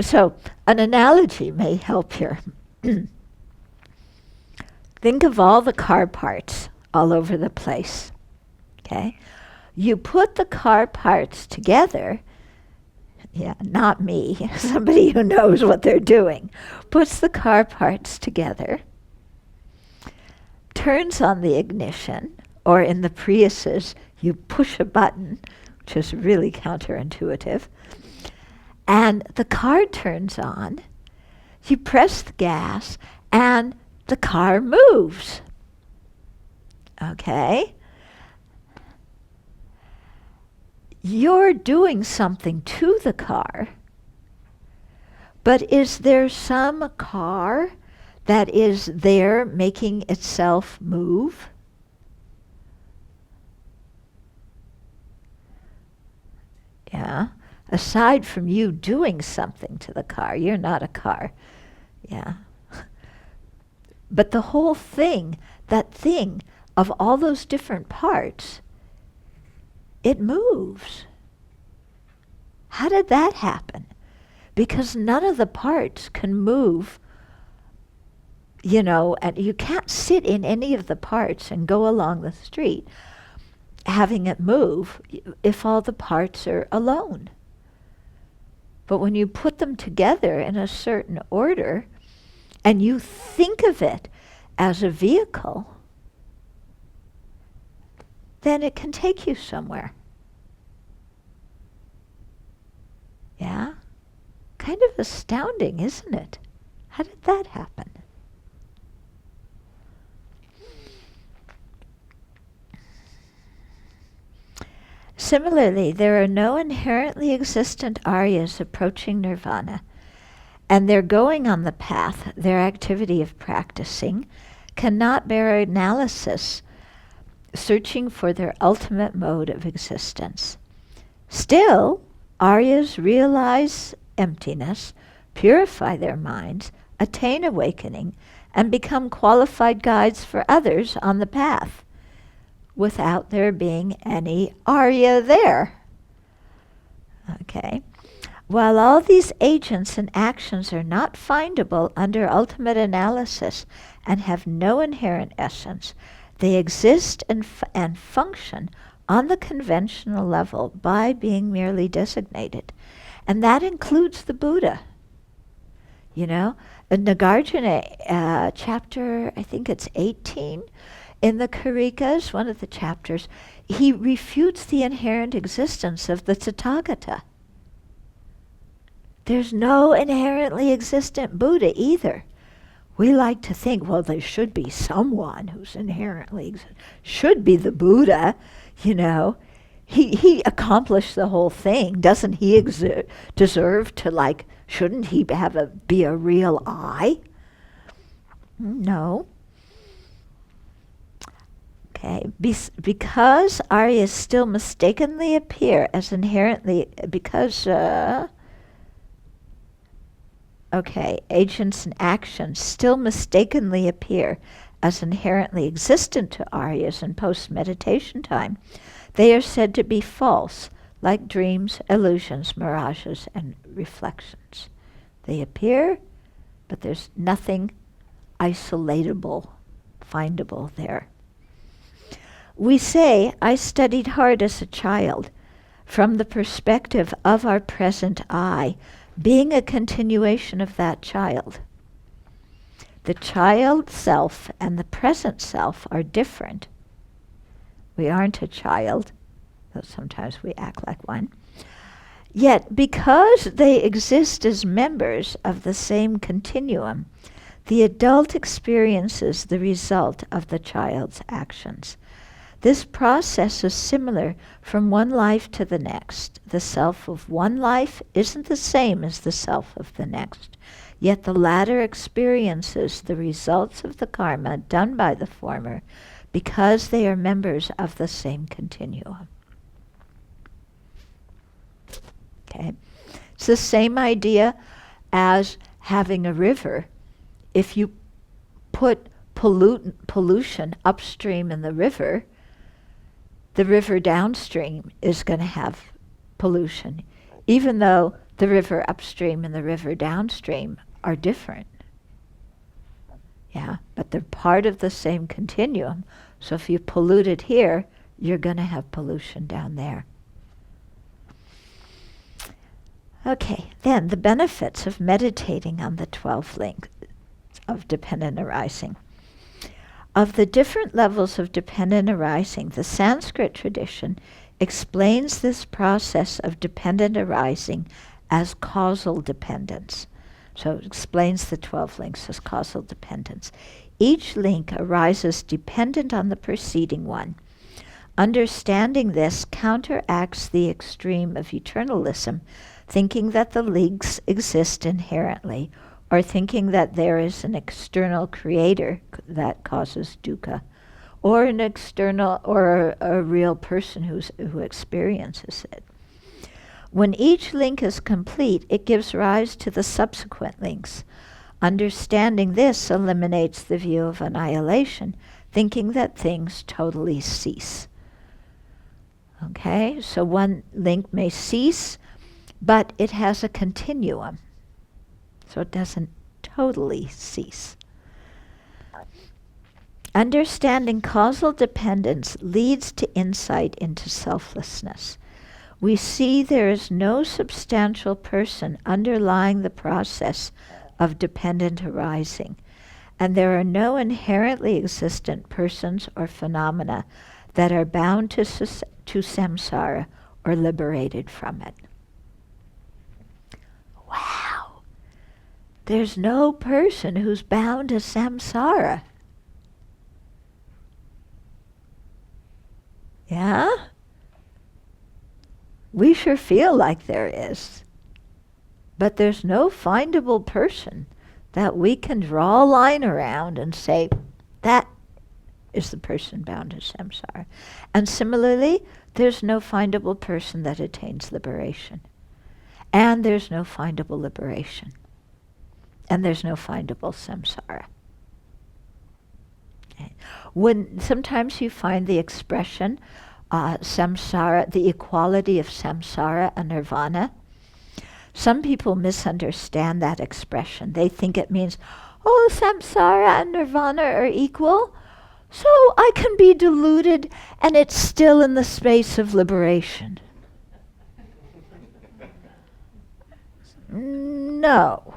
Speaker 1: So an analogy may help here. Think of all the car parts all over the place. Okay? You put the car parts together, not me, somebody who knows what they're doing, puts the car parts together, turns on the ignition, or in the Priuses, you push a button, which is really counterintuitive, and the car turns on, you press the gas, and the car moves. Okay? You're doing something to the car, but is there some car that is there making itself move? Yeah. Aside from you doing something to the car, you're not a car. Yeah. But the whole thing, that thing of all those different parts, it moves. How did that happen? Because none of the parts can move, and you can't sit in any of the parts and go along the street having it move if all the parts are alone. But when you put them together in a certain order and you think of it as a vehicle, then it can take you somewhere. Yeah? Kind of astounding, isn't it? How did that happen? Similarly, there are no inherently existent Aryas approaching nirvana, and their going on the path, their activity of practicing, cannot bear analysis, searching for their ultimate mode of existence. Still, Aryas realize emptiness, purify their minds, attain awakening, and become qualified guides for others on the path, without there being any Arya there. Okay. While all these agents and actions are not findable under ultimate analysis and have no inherent essence, they exist and function on the conventional level by being merely designated. And that includes the Buddha. In Nagarjuna chapter, I think it's 18, in the Karikas, one of the chapters, he refutes the inherent existence of the Tathagata. There's no inherently existent Buddha either. We like to think, well, there should be someone who's inherently should be the Buddha, He accomplished the whole thing. Doesn't he deserve to, shouldn't he be a real I? No. Okay, because Aryas still mistakenly appear as inherently, agents and actions still mistakenly appear as inherently existent to Aryas in post-meditation time, they are said to be false, like dreams, illusions, mirages, and reflections. They appear, but there's nothing isolatable, findable there. We say, I studied hard as a child, from the perspective of our present I, being a continuation of that child. The child self and the present self are different. We aren't a child, though sometimes we act like one. Yet, because they exist as members of the same continuum, the adult experiences the result of the child's actions. This process is similar from one life to the next. The self of one life isn't the same as the self of the next, yet the latter experiences the results of the karma done by the former because they are members of the same continuum. Okay. It's the same idea as having a river. If you put pollution upstream in the river downstream is going to have pollution, even though the river upstream and the river downstream are different. Yeah, but they're part of the same continuum. So if you pollute it here, you're going to have pollution down there. Okay, then the benefits of meditating on the 12 links of dependent arising. Of the different levels of dependent arising, the Sanskrit tradition explains this process of dependent arising as causal dependence. So it explains the 12 links as causal dependence. Each link arises dependent on the preceding one. Understanding this counteracts the extreme of eternalism, thinking that the links exist inherently, or thinking that there is an external creator that causes dukkha, or an external or a real person who experiences it. When each link is complete, it gives rise to the subsequent links. Understanding this eliminates the view of annihilation, thinking that things totally cease. Okay, so one link may cease, but it has a continuum. So it doesn't totally cease. Understanding causal dependence leads to insight into selflessness. We see there is no substantial person underlying the process of dependent arising, and there are no inherently existent persons or phenomena that are bound to samsara or liberated from it. Wow! There's no person who's bound to samsara. Yeah? We sure feel like there is. But there's no findable person that we can draw a line around and say, that is the person bound to samsara. And similarly, there's no findable person that attains liberation. And there's no findable liberation. And there's no findable samsara. Okay. When sometimes you find the expression samsara, the equality of samsara and nirvana, some people misunderstand that expression. They think it means, oh, samsara and nirvana are equal, so I can be deluded and it's still in the space of liberation. No.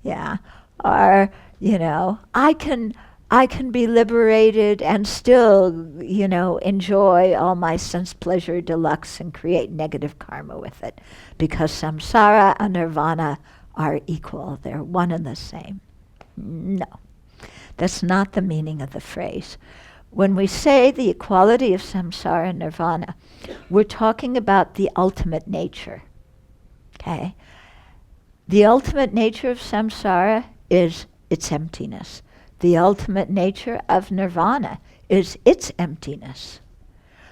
Speaker 1: Yeah. Or, I can be liberated and still, enjoy all my sense pleasure deluxe and create negative karma with it, because samsara and nirvana are equal. They're one and the same. No. That's not the meaning of the phrase. When we say the equality of samsara and nirvana, we're talking about the ultimate nature. Okay? The ultimate nature of samsara is its emptiness. The ultimate nature of nirvana is its emptiness.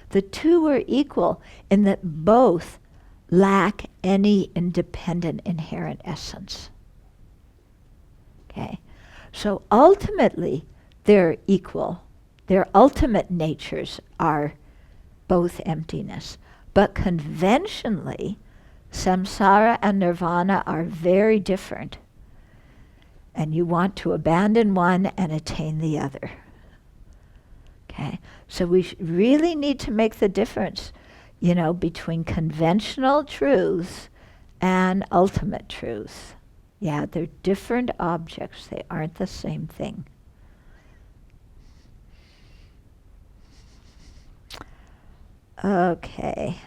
Speaker 1: The two are equal in that both lack any independent inherent essence. Okay? So ultimately, they're equal. Their ultimate natures are both emptiness. But conventionally, samsara and nirvana are very different. And you want to abandon one and attain the other. Okay? So we really need to make the difference, between conventional truths and ultimate truths. Yeah, they're different objects. They aren't the same thing. Okay.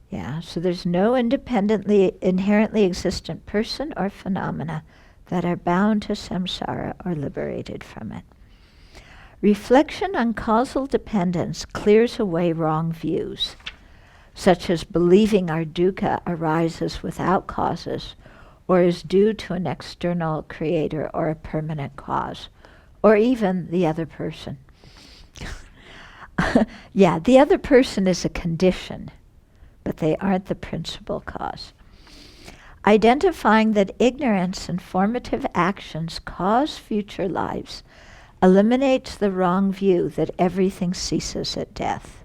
Speaker 1: Yeah, so there's no inherently existent person or phenomena that are bound to samsara or liberated from it. Reflection on causal dependence clears away wrong views, such as believing our dukkha arises without causes, or is due to an external creator or a permanent cause, or even the other person. Yeah, the other person is a condition, but they aren't the principal cause. Identifying that ignorance and formative actions cause future lives eliminates the wrong view that everything ceases at death.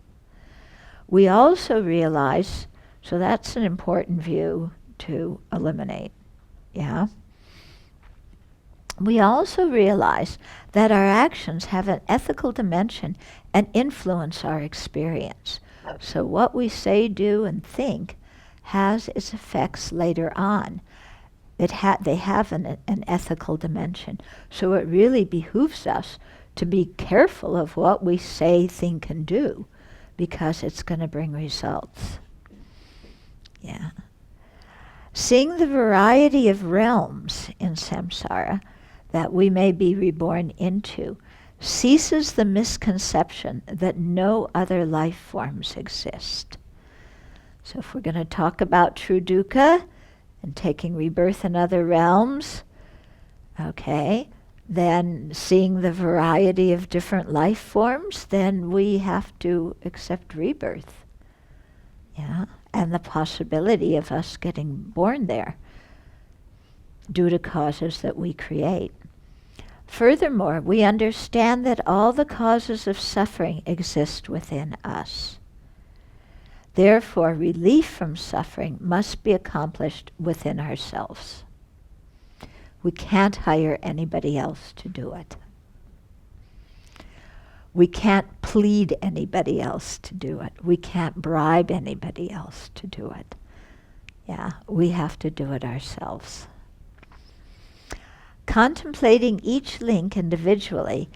Speaker 1: We also realize, so that's an important view to eliminate, yeah? We also realize that our actions have an ethical dimension and influence our experience. So what we say, do, and think has its effects later on. They have an ethical dimension. So it really behooves us to be careful of what we say, think, and do, because it's going to bring results. Yeah. Seeing the variety of realms in samsara that we may be reborn into ceases the misconception that no other life forms exist. So if we're going to talk about true dukkha and taking rebirth in other realms, okay, then seeing the variety of different life forms, then we have to accept rebirth. Yeah, and the possibility of us getting born there due to causes that we create. Furthermore, we understand that all the causes of suffering exist within us. Therefore, relief from suffering must be accomplished within ourselves. We can't hire anybody else to do it. We can't plead anybody else to do it. We can't bribe anybody else to do it. Yeah, we have to do it ourselves. Contemplating each link individually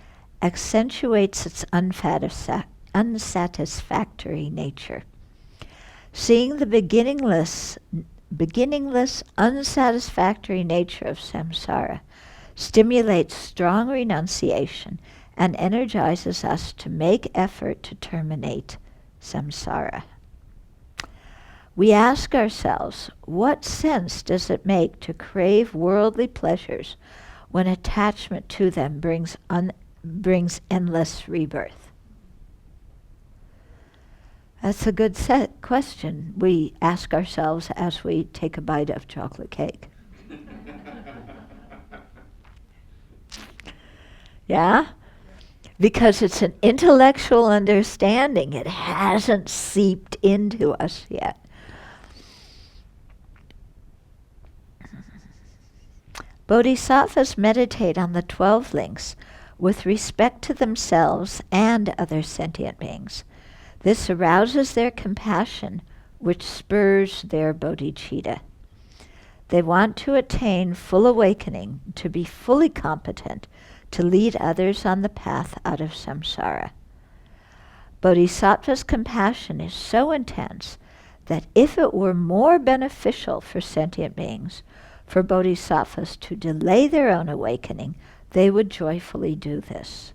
Speaker 1: accentuates its unsatisfactory nature. Seeing the beginningless, unsatisfactory nature of samsara stimulates strong renunciation and energizes us to make effort to terminate samsara. We ask ourselves, what sense does it make to crave worldly pleasures when attachment to them brings endless rebirth? That's a good question we ask ourselves as we take a bite of chocolate cake. Yeah? Because it's an intellectual understanding. It hasn't seeped into us yet. Bodhisattvas meditate on the 12 links with respect to themselves and other sentient beings. This arouses their compassion, which spurs their bodhicitta. They want to attain full awakening, to be fully competent to lead others on the path out of samsara. Bodhisattva's compassion is so intense that if it were more beneficial for sentient beings for bodhisattvas to delay their own awakening, they would joyfully do this.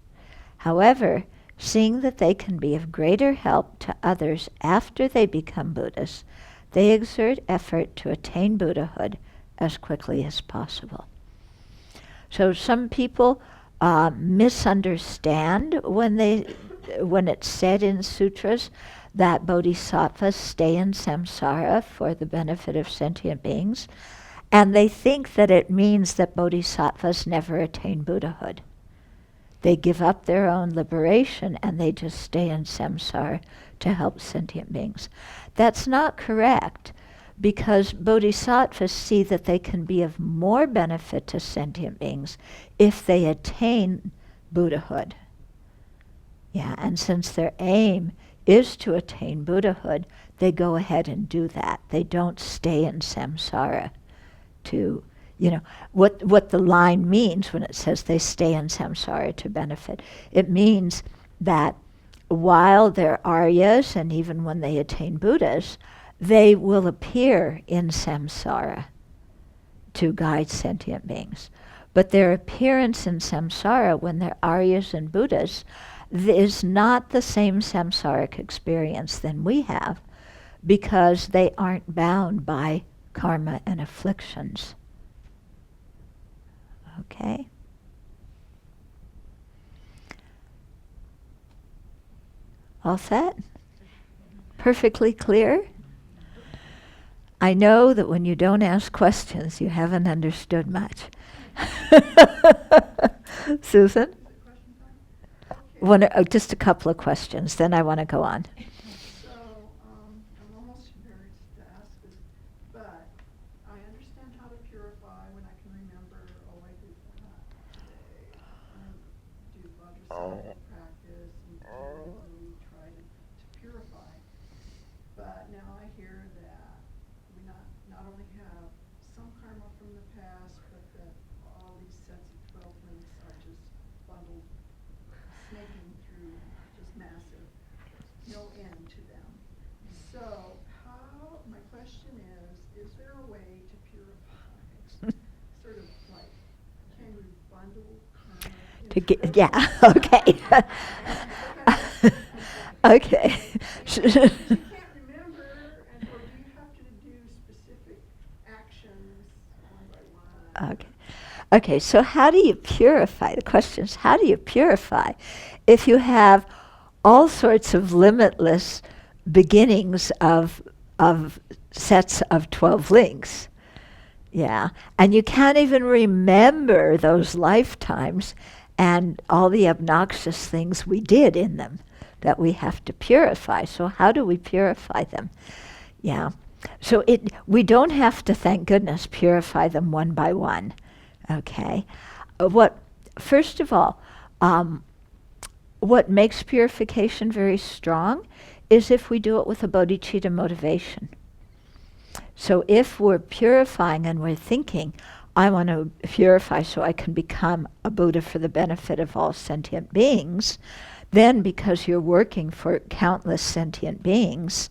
Speaker 1: However, seeing that they can be of greater help to others after they become Buddhists, they exert effort to attain Buddhahood as quickly as possible. So some people misunderstand when it's said in sutras that bodhisattvas stay in samsara for the benefit of sentient beings, and they think that it means that bodhisattvas never attain Buddhahood. They give up their own liberation and they just stay in samsara to help sentient beings. That's not correct, because bodhisattvas see that they can be of more benefit to sentient beings if they attain Buddhahood. Yeah, and since their aim is to attain Buddhahood, they go ahead and do that. They don't stay in samsara to, what the line means when it says they stay in samsara to benefit. It means that while they're Aryas, and even when they attain Buddhas, they will appear in samsara to guide sentient beings. But their appearance in samsara when they're Aryas and Buddhas is not the same samsaric experience than we have, because they aren't bound by karma and afflictions. Okay? All set? Perfectly clear? I know that when you don't ask questions, you haven't understood much. Susan? Just a couple of questions, then I want to go on.
Speaker 2: So, I'm almost embarrassed to ask this, but I understand how to purify when I can remember, I do that today. I do Vajrasattva practice and really try to purify. But now I hear that we not only have some karma from the past, but that all these sets of 12 links are just bundled, snaking through, just massive, no end to them. So my question is there a way to purify? Sort of like, can you bundle karma?
Speaker 1: Yeah, okay. Okay.
Speaker 2: You can't remember, or do you have to do specific actions one by one?
Speaker 1: Okay. Okay, so how do you purify? The question is, how do you purify if you have all sorts of limitless beginnings of sets of 12 links? Yeah, and you can't even remember those lifetimes and all the obnoxious things we did in them that we have to purify. So how do we purify them? Yeah. So we don't have to, thank goodness, purify them one by one. Okay. First of all, what makes purification very strong is if we do it with a bodhicitta motivation. So if we're purifying and we're thinking, I want to purify so I can become a Buddha for the benefit of all sentient beings, then because you're working for countless sentient beings,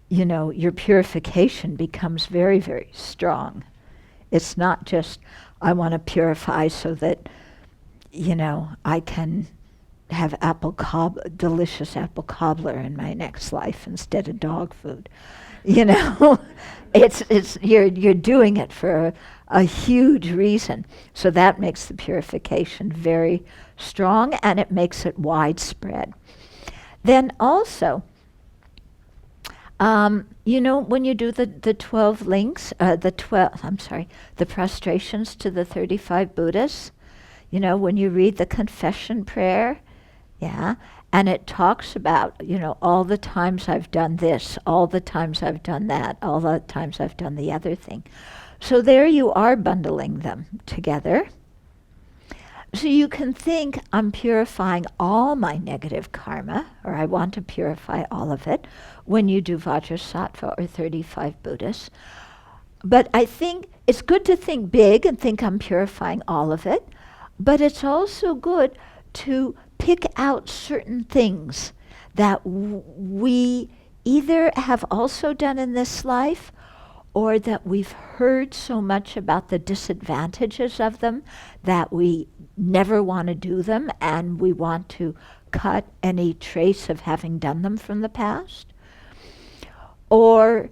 Speaker 1: your purification becomes very, very strong. It's not just, I want to purify so that, I can have delicious apple cobbler in my next life instead of dog food. It's you're doing it for a huge reason. So that makes the purification very strong, and it makes it widespread. Then also, when you do the 12 links, the prostrations to the 35 Buddhas, when you read the confession prayer, yeah, and it talks about, all the times I've done this, all the times I've done that, all the times I've done the other thing. So there you are bundling them together. So you can think, I'm purifying all my negative karma, or I want to purify all of it, when you do Vajrasattva or 35 Buddhas. But I think it's good to think big and think I'm purifying all of it, but it's also good to pick out certain things that we either have also done in this life, or that we've heard so much about the disadvantages of them that we never want to do them, and we want to cut any trace of having done them from the past. Or,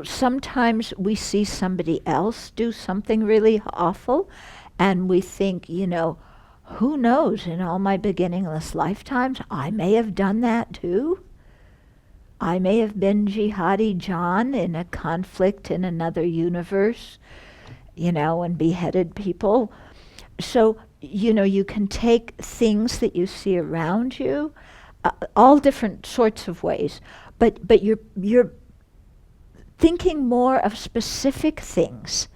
Speaker 1: sometimes we see somebody else do something really awful, and we think, who knows, in all my beginningless lifetimes, I may have done that too. I may have been Jihadi John in a conflict in another universe, and beheaded people. So, you can take things that you see around you, all different sorts of ways, but you're thinking more of specific things.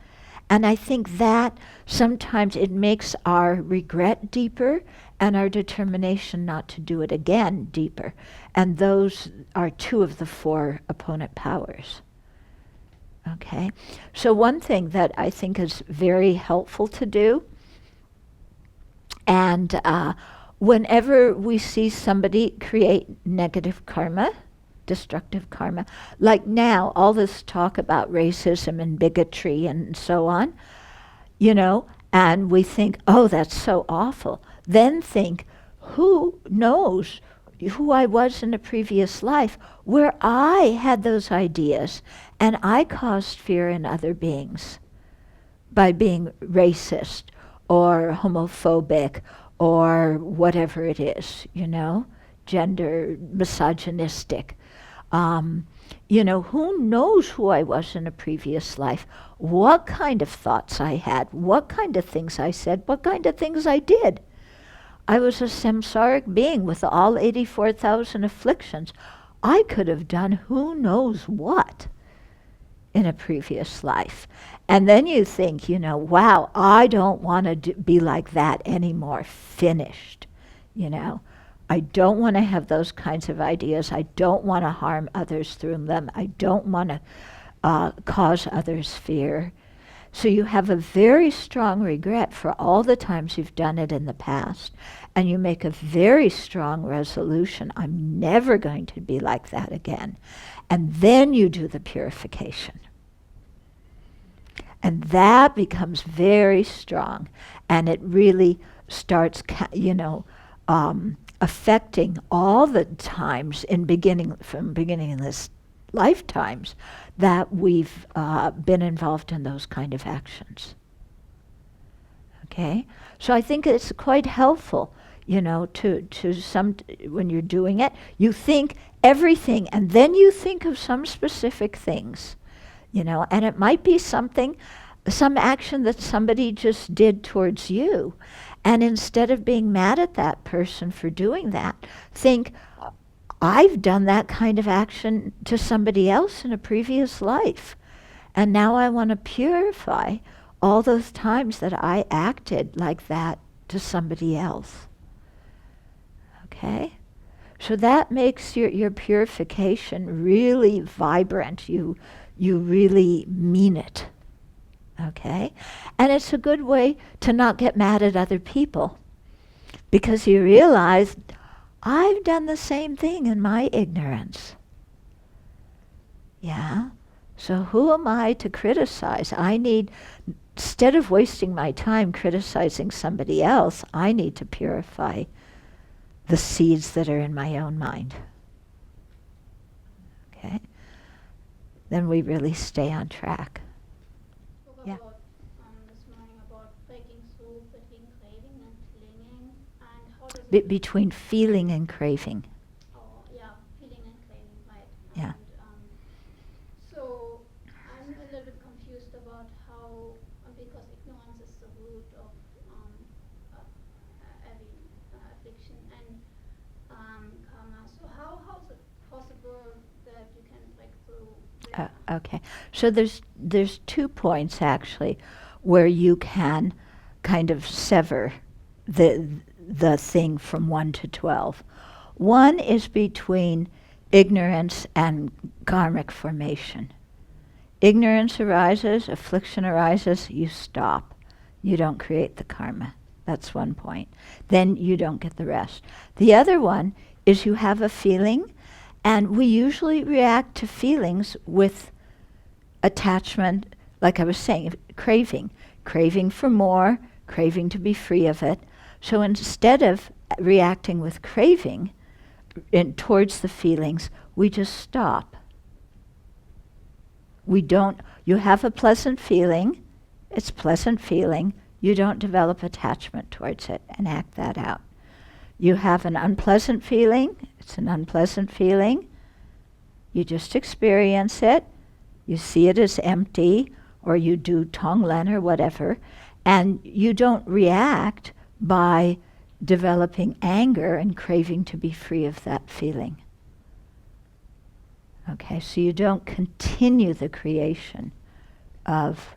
Speaker 1: And I think that sometimes it makes our regret deeper and our determination not to do it again deeper. And those are two of the 4 opponent powers. Okay? So one thing that I think is very helpful to do, and whenever we see somebody create negative karma, destructive karma, like now, all this talk about racism and bigotry and so on, and we think, oh, that's so awful. Then think, who knows who I was in a previous life where I had those ideas and I caused fear in other beings by being racist or homophobic or whatever it is, gender misogynistic. Who knows who I was in a previous life, what kind of thoughts I had, what kind of things I said, what kind of things I did. I was a samsaric being with all 84,000 afflictions. I could have done who knows what in a previous life. And then you think, wow, I don't want to be like that anymore. Finished, I don't want to have those kinds of ideas. I don't want to harm others through them. I don't want to cause others fear. So you have a very strong regret for all the times you've done it in the past, and you make a very strong resolution, I'm never going to be like that again. And then you do the purification. And that becomes very strong, and it really starts, affecting all the times from beginning in this lifetimes that we've been involved in those kind of actions. Okay, so I think it's quite helpful, when you're doing it, you think everything, and then you think of some specific things, and it might be some action that somebody just did towards you. And instead of being mad at that person for doing that, think, I've done that kind of action to somebody else in a previous life. And now I want to purify all those times that I acted like that to somebody else. Okay? So that makes your purification really vibrant. You really mean it. Okay? And it's a good way to not get mad at other people, because you realize, I've done the same thing in my ignorance. Yeah? So who am I to criticize? Instead of wasting my time criticizing somebody else, I need to purify the seeds that are in my own mind. Okay? Then we really stay on track. Yeah.
Speaker 3: This morning about breaking through between craving and clinging, and how does it
Speaker 1: Between feeling and craving.
Speaker 3: feeling and craving, right?
Speaker 1: Yeah.
Speaker 3: And so I'm a little bit confused about how, because ignorance is the root of every affliction and karma. So how is it possible that you can break through?
Speaker 1: Okay, so there's 2 points actually where you can kind of sever the thing from 1 to 12. One is between ignorance and karmic formation. Ignorance arises, affliction arises, you stop. You don't create the karma. That's one point. Then you don't get the rest. The other one is you have a feeling, and we usually react to feelings with attachment, like I was saying, craving for more, craving to be free of it. So instead of reacting with craving towards the feelings, we just stop. You have a pleasant feeling, it's pleasant feeling, you don't develop attachment towards it and act that out. You have an unpleasant feeling, it's an unpleasant feeling, you just experience it, you see it as empty, or you do Tonglen or whatever, and you don't react by developing anger and craving to be free of that feeling. Okay, so you don't continue the creation of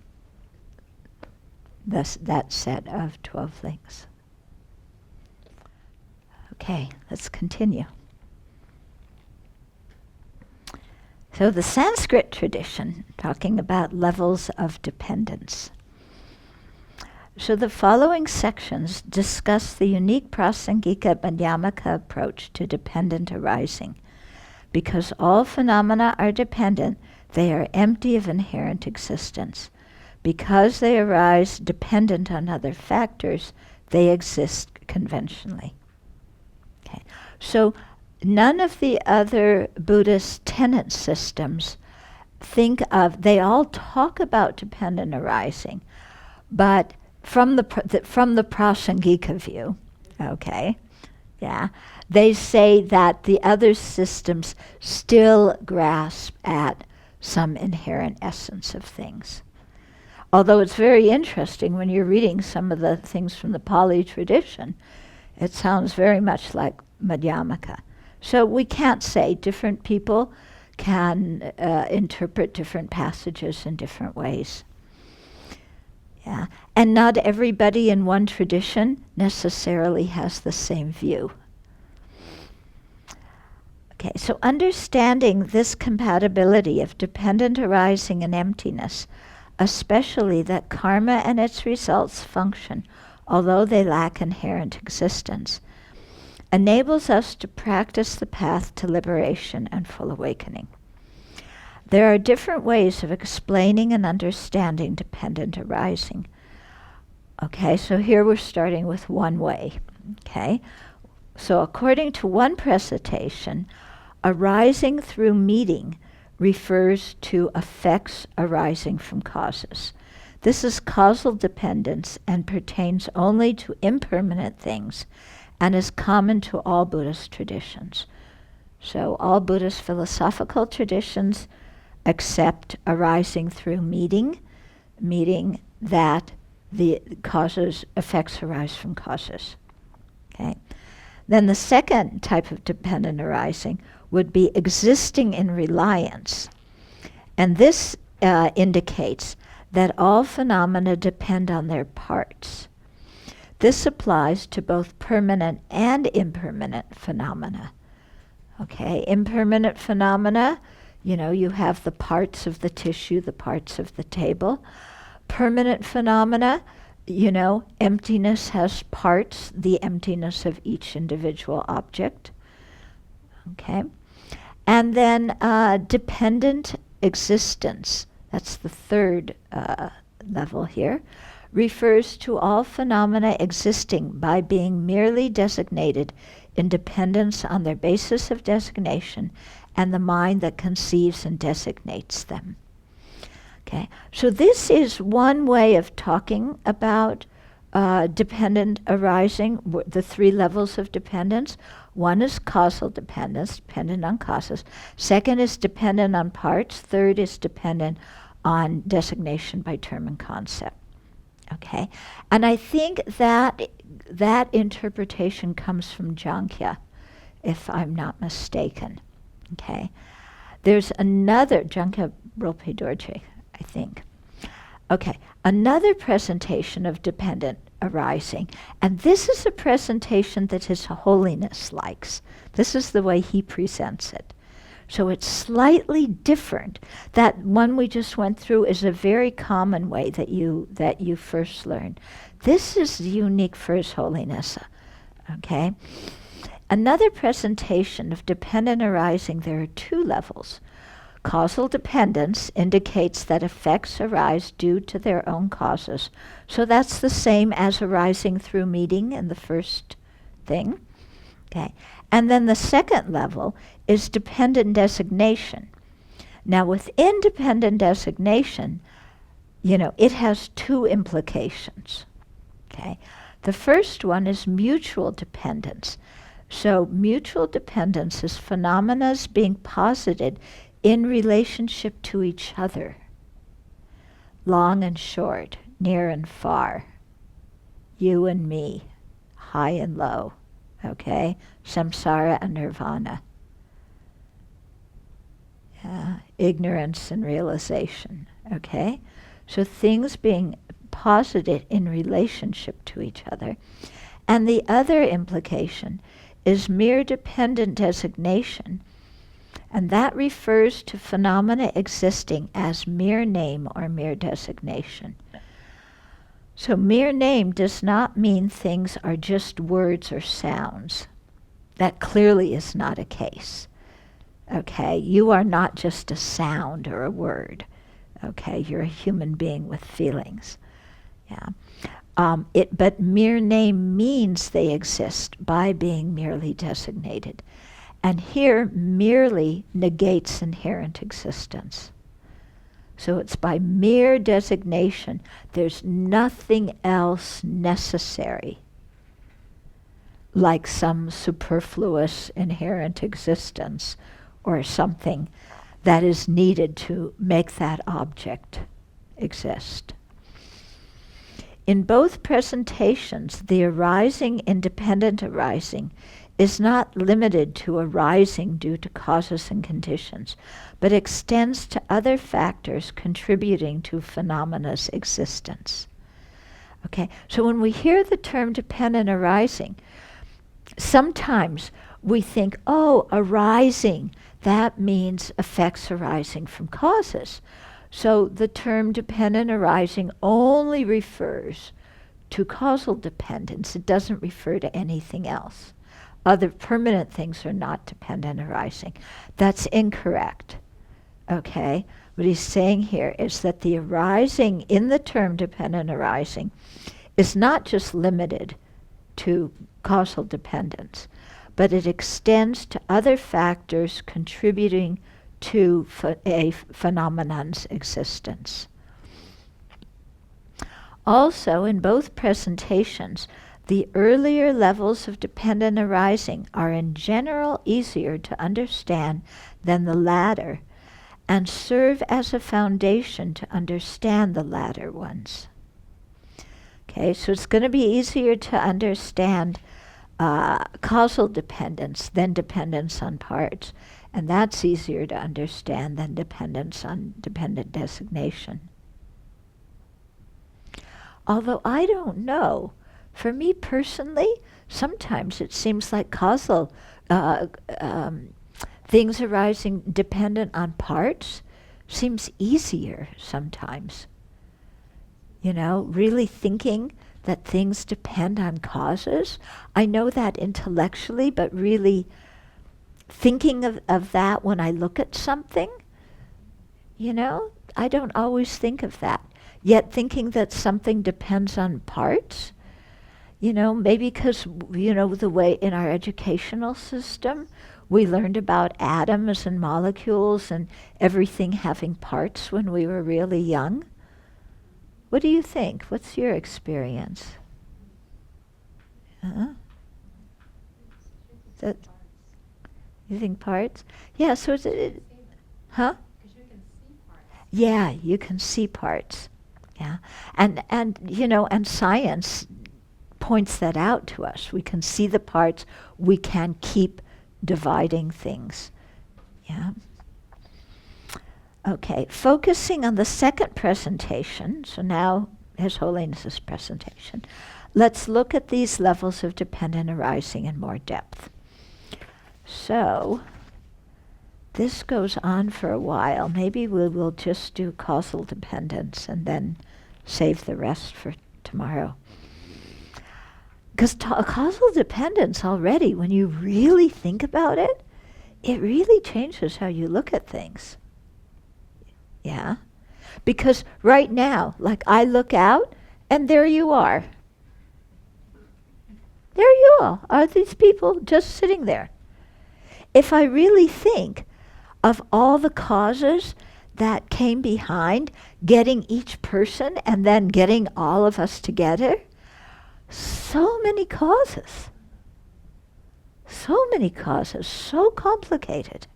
Speaker 1: that set of 12 things. Okay, let's continue. So the Sanskrit tradition, talking about levels of dependence. So the following sections discuss the unique prasangika Madhyamaka approach to dependent arising. Because all phenomena are dependent, they are empty of inherent existence. Because they arise dependent on other factors, they exist conventionally. Okay. So none of the other Buddhist tenet systems they all talk about dependent arising, but from the prasangika view, okay, Yeah. They say that the other systems still grasp at some inherent essence of things. Although it's very interesting when you're reading some of the things from the Pali tradition, it sounds very much like Madhyamaka. So we can't say. Different people can interpret different passages in different ways. Yeah. And not everybody in one tradition necessarily has the same view. Okay, so understanding this compatibility of dependent arising and emptiness, especially that karma and its results function, although they lack inherent existence, enables us to practice the path to liberation and full awakening. There are different ways of explaining and understanding dependent arising. Okay, so here we're starting with one way. Okay, so according to one presentation, arising through meeting refers to effects arising from causes. This is causal dependence and pertains only to impermanent things and is common to all Buddhist traditions. So all Buddhist philosophical traditions accept arising through meeting, meaning that the effects arise from causes. Okay. Then the second type of dependent arising would be existing in reliance. And this indicates that all phenomena depend on their parts. This applies to both permanent and impermanent phenomena. Okay, impermanent phenomena, you have the parts of the tissue, the parts of the table. Permanent phenomena, emptiness has parts, the emptiness of each individual object. Okay. And then dependent existence, that's the third level here, refers to all phenomena existing by being merely designated in dependence on their basis of designation and the mind that conceives and designates them. Okay, so this is one way of talking about dependent arising, the three levels of dependence. One is causal dependence, dependent on causes. Second is dependent on parts. Third is dependent on designation by term and concept. Okay, and I think that interpretation comes from Jankhya, if I'm not mistaken. Okay, there's another Jankhya Rilpe Dorje, I think. Okay, another presentation of dependent arising, and this is a presentation that His Holiness likes. This is the way he presents it. So it's slightly different. That one we just went through is a very common way that you first learned. This is unique for His Holiness. Okay? Another presentation of dependent arising, there are two levels. Causal dependence indicates that effects arise due to their own causes. So that's the same as arising through meeting in the first thing. Okay. And then the second level is dependent designation. Now within dependent designation, it has two implications. Okay. The first one is mutual dependence. So mutual dependence is phenomena being posited in relationship to each other, long and short, near and far, you and me, high and low, okay? Samsara and nirvana. Ignorance and realization, okay? So things being posited in relationship to each other. And the other implication is mere dependent designation, and that refers to phenomena existing as mere name or mere designation. So mere name does not mean things are just words or sounds. That clearly is not a case. Okay, you are not just a sound or a word. Okay, you're a human being with feelings. Yeah. But mere name means they exist by being merely designated. And here, merely negates inherent existence. So it's by mere designation. There's nothing else necessary. like some superfluous inherent existence or something that is needed to make that object exist. In both presentations, the arising independent arising is not limited to arising due to causes and conditions, but extends to other factors contributing to phenomena's existence. Okay, so when we hear the term dependent arising, sometimes we think, oh, arising, that means effects arising from causes. So the term dependent arising only refers to causal dependence. It doesn't refer to anything else. Other permanent things are not dependent arising. That's incorrect. Okay? What he's saying here is that the arising in the term dependent arising is not just limited to causal dependence, but it extends to other factors contributing to a phenomenon's existence. Also, in both presentations, the earlier levels of dependent arising are in general easier to understand than the latter, and serve as a foundation to understand the latter ones. Okay, so it's going to be easier to understand causal dependence than dependence on parts, and that's easier to understand than dependence on dependent designation. Although I don't know, for me personally, sometimes it seems like causal things arising dependent on parts seems easier sometimes. You know, really thinking that things depend on causes. I know that intellectually, but really thinking of that when I look at something, you know, I don't always think of that. Yet thinking that something depends on parts, you know, maybe because, you know, the way in our educational system, we learned about atoms and molecules and everything having parts when we were really young. What do you think? What's your experience? That you think parts? Yeah, so it's huh?
Speaker 4: Because you can see parts.
Speaker 1: Yeah, you can see parts. Yeah. And you know, and science points that out to us. We can see the parts, we can keep dividing things. Yeah. Okay, focusing on the second presentation, so now His Holiness's presentation, let's look at these levels of dependent arising in more depth. So, this goes on for a while. Maybe we will just do causal dependence and then save the rest for tomorrow. Because causal dependence already, when you really think about it, it really changes how you look at things. Yeah? Because right now, like I look out, and there you are. There you are these people just sitting there. If I really think of all the causes that came behind getting each person and then getting all of us together, so many causes. So many causes, so complicated.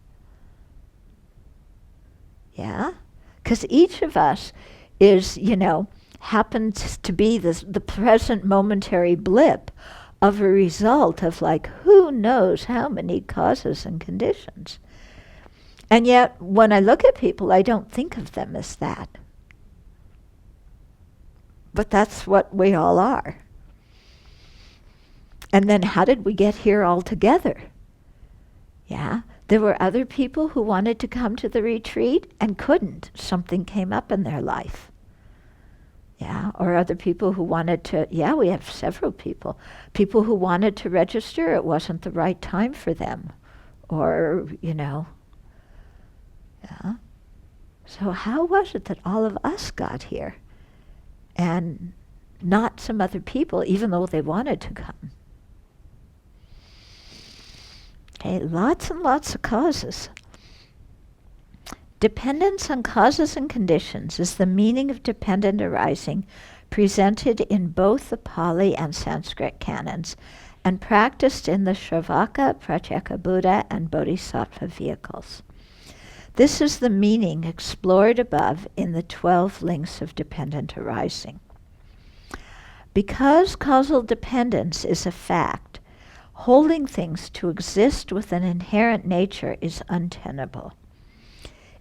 Speaker 1: Yeah? Because each of us is, you know, happens to be the present momentary blip of a result of like who knows how many causes and conditions. And yet, when I look at people, I don't think of them as that. But that's what we all are. And then how did we get here all together? Yeah, there were other people who wanted to come to the retreat and couldn't. Something came up in their life. Yeah, or other people who wanted to, yeah, we have several people. People who wanted to register, it wasn't the right time for them. Or, you know, yeah. So how was it that all of us got here and not some other people, even though they wanted to come? Okay, lots and lots of causes. Dependence on causes and conditions is the meaning of dependent arising presented in both the Pali and Sanskrit canons and practiced in the Shravaka, Pratyeka Buddha, and Bodhisattva vehicles. This is the meaning explored above in the 12 links of dependent arising. Because causal dependence is a fact, holding things to exist with an inherent nature is untenable.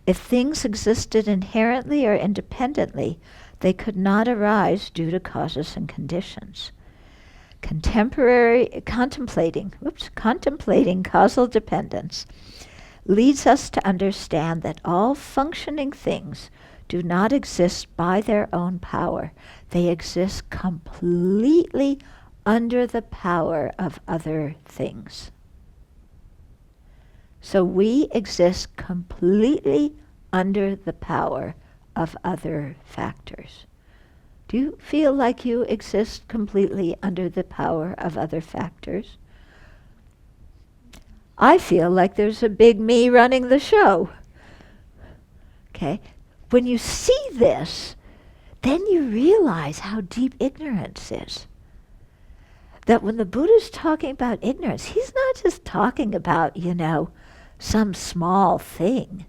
Speaker 1: If things existed inherently or independently, they could not arise due to causes and conditions. Contemplating causal dependence leads us to understand that all functioning things do not exist by their own power. They exist completely under the power of other things. So we exist completely under the power of other factors. Do you feel like you exist completely under the power of other factors? I feel like there's a big me running the show. Okay? When you see this, then you realize how deep ignorance is. That when the Buddha's talking about ignorance, he's not just talking about, some small thing.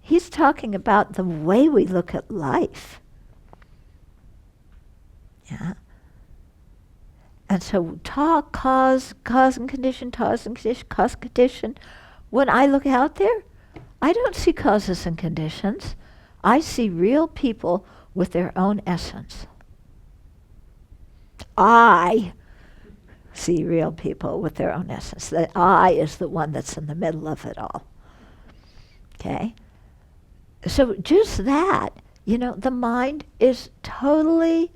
Speaker 1: He's talking about the way we look at life. Yeah. And so cause and condition, cause and condition, cause and condition. When I look out there, I don't see causes and conditions. I see real people with their own essence. I see real people with their own essence. The I is the one that's in the middle of it all. Okay? So just that, the mind is totally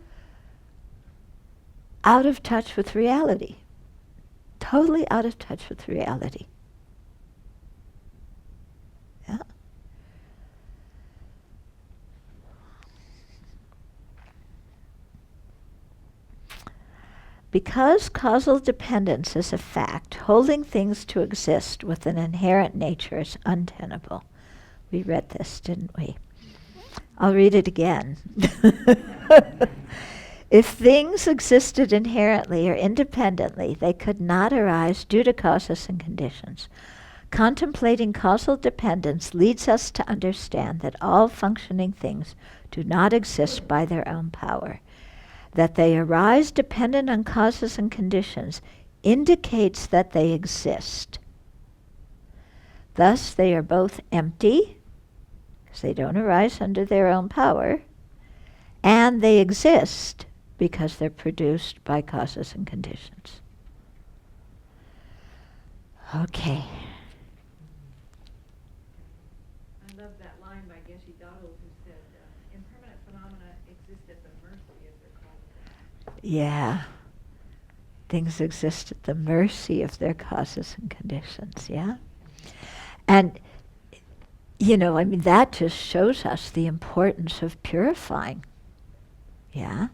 Speaker 1: out of touch with reality. Totally out of touch with reality. Yeah. Because causal dependence is a fact, holding things to exist with an inherent nature is untenable. We read this, didn't we? I'll read it again. If things existed inherently or independently, they could not arise due to causes and conditions. Contemplating causal dependence leads us to understand that all functioning things do not exist by their own power. That they arise dependent on causes and conditions indicates that they exist. Thus, they are both empty, because they don't arise under their own power, and they exist because they're produced by causes and conditions. Okay.
Speaker 4: I love that line by Geshe Dado who said, impermanent phenomena exist at the mercy of their causes.
Speaker 1: Yeah. Things exist at the mercy of their causes and conditions, yeah? And, that just shows us the importance of purifying, yeah?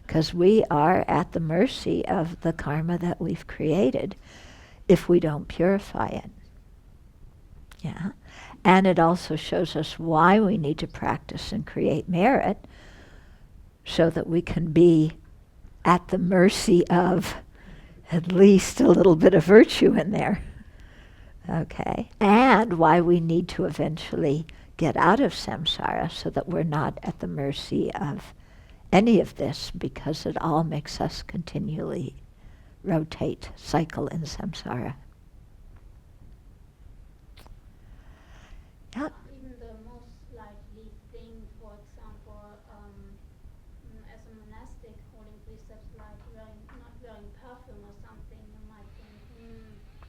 Speaker 1: Because we are at the mercy of the karma that we've created if we don't purify it. Yeah. And it also shows us why we need to practice and create merit so that we can be at the mercy of at least a little bit of virtue in there. Okay. And why we need to eventually get out of samsara so that we're not at the mercy of any of this, because it all makes us continually rotate, cycle in samsara. Yeah.
Speaker 3: Even the most likely thing, for example, as a monastic holding precepts like not wearing perfume or something, you might think,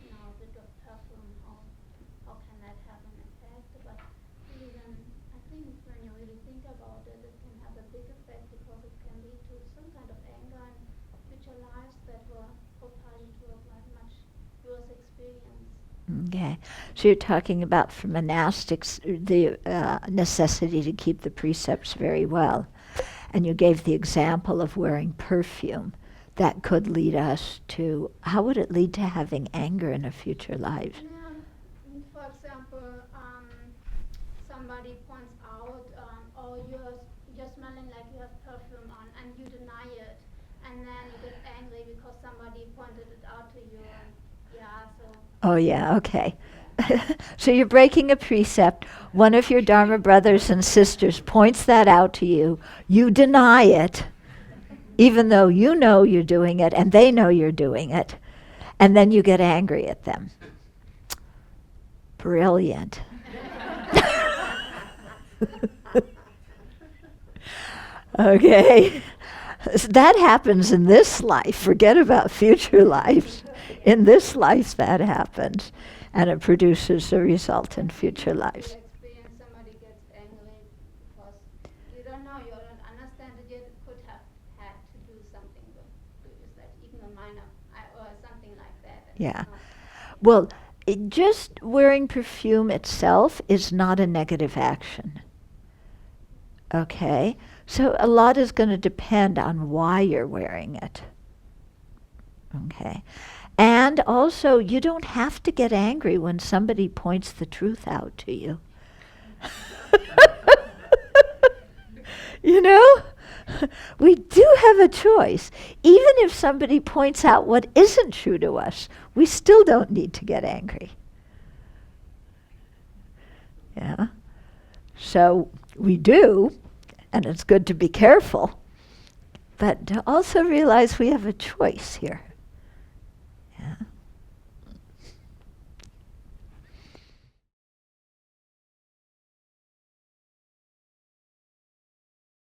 Speaker 3: a bit of perfume, how can that have an effect? But even, I think when you really think about it, it can have a big effect because it can lead to some kind of anger in future lives that were party to a much worse experience.
Speaker 1: Okay. So you're talking about for monastics the necessity to keep the precepts very well. And you gave the example of wearing perfume. That could lead us to, how would it lead to having anger in a future life?
Speaker 3: Yeah. For example, somebody points out, you're smelling like you have perfume on, and you deny it. And then you get angry because somebody pointed it out to you, and yeah, so.
Speaker 1: Oh, yeah, okay. So you're breaking a precept. One of your Dharma brothers and sisters points that out to you. You deny it, even though you know you're doing it and they know you're doing it. And then you get angry at them. Brilliant. Okay. That happens in this life. Forget about future lives. In this life, that happens. And it produces a result in future lives.
Speaker 3: You experience somebody gets angry because you don't know, you don't understand that you could have had to do something with that, even a minor, or something like that.
Speaker 1: Yeah. Well, just wearing perfume itself is not a negative action. Okay? So a lot is going to depend on why you're wearing it. Okay? And also, you don't have to get angry when somebody points the truth out to you. You know? We do have a choice. Even if somebody points out what isn't true to us, we still don't need to get angry. Yeah? So we do, and it's good to be careful, but to also realize we have a choice here.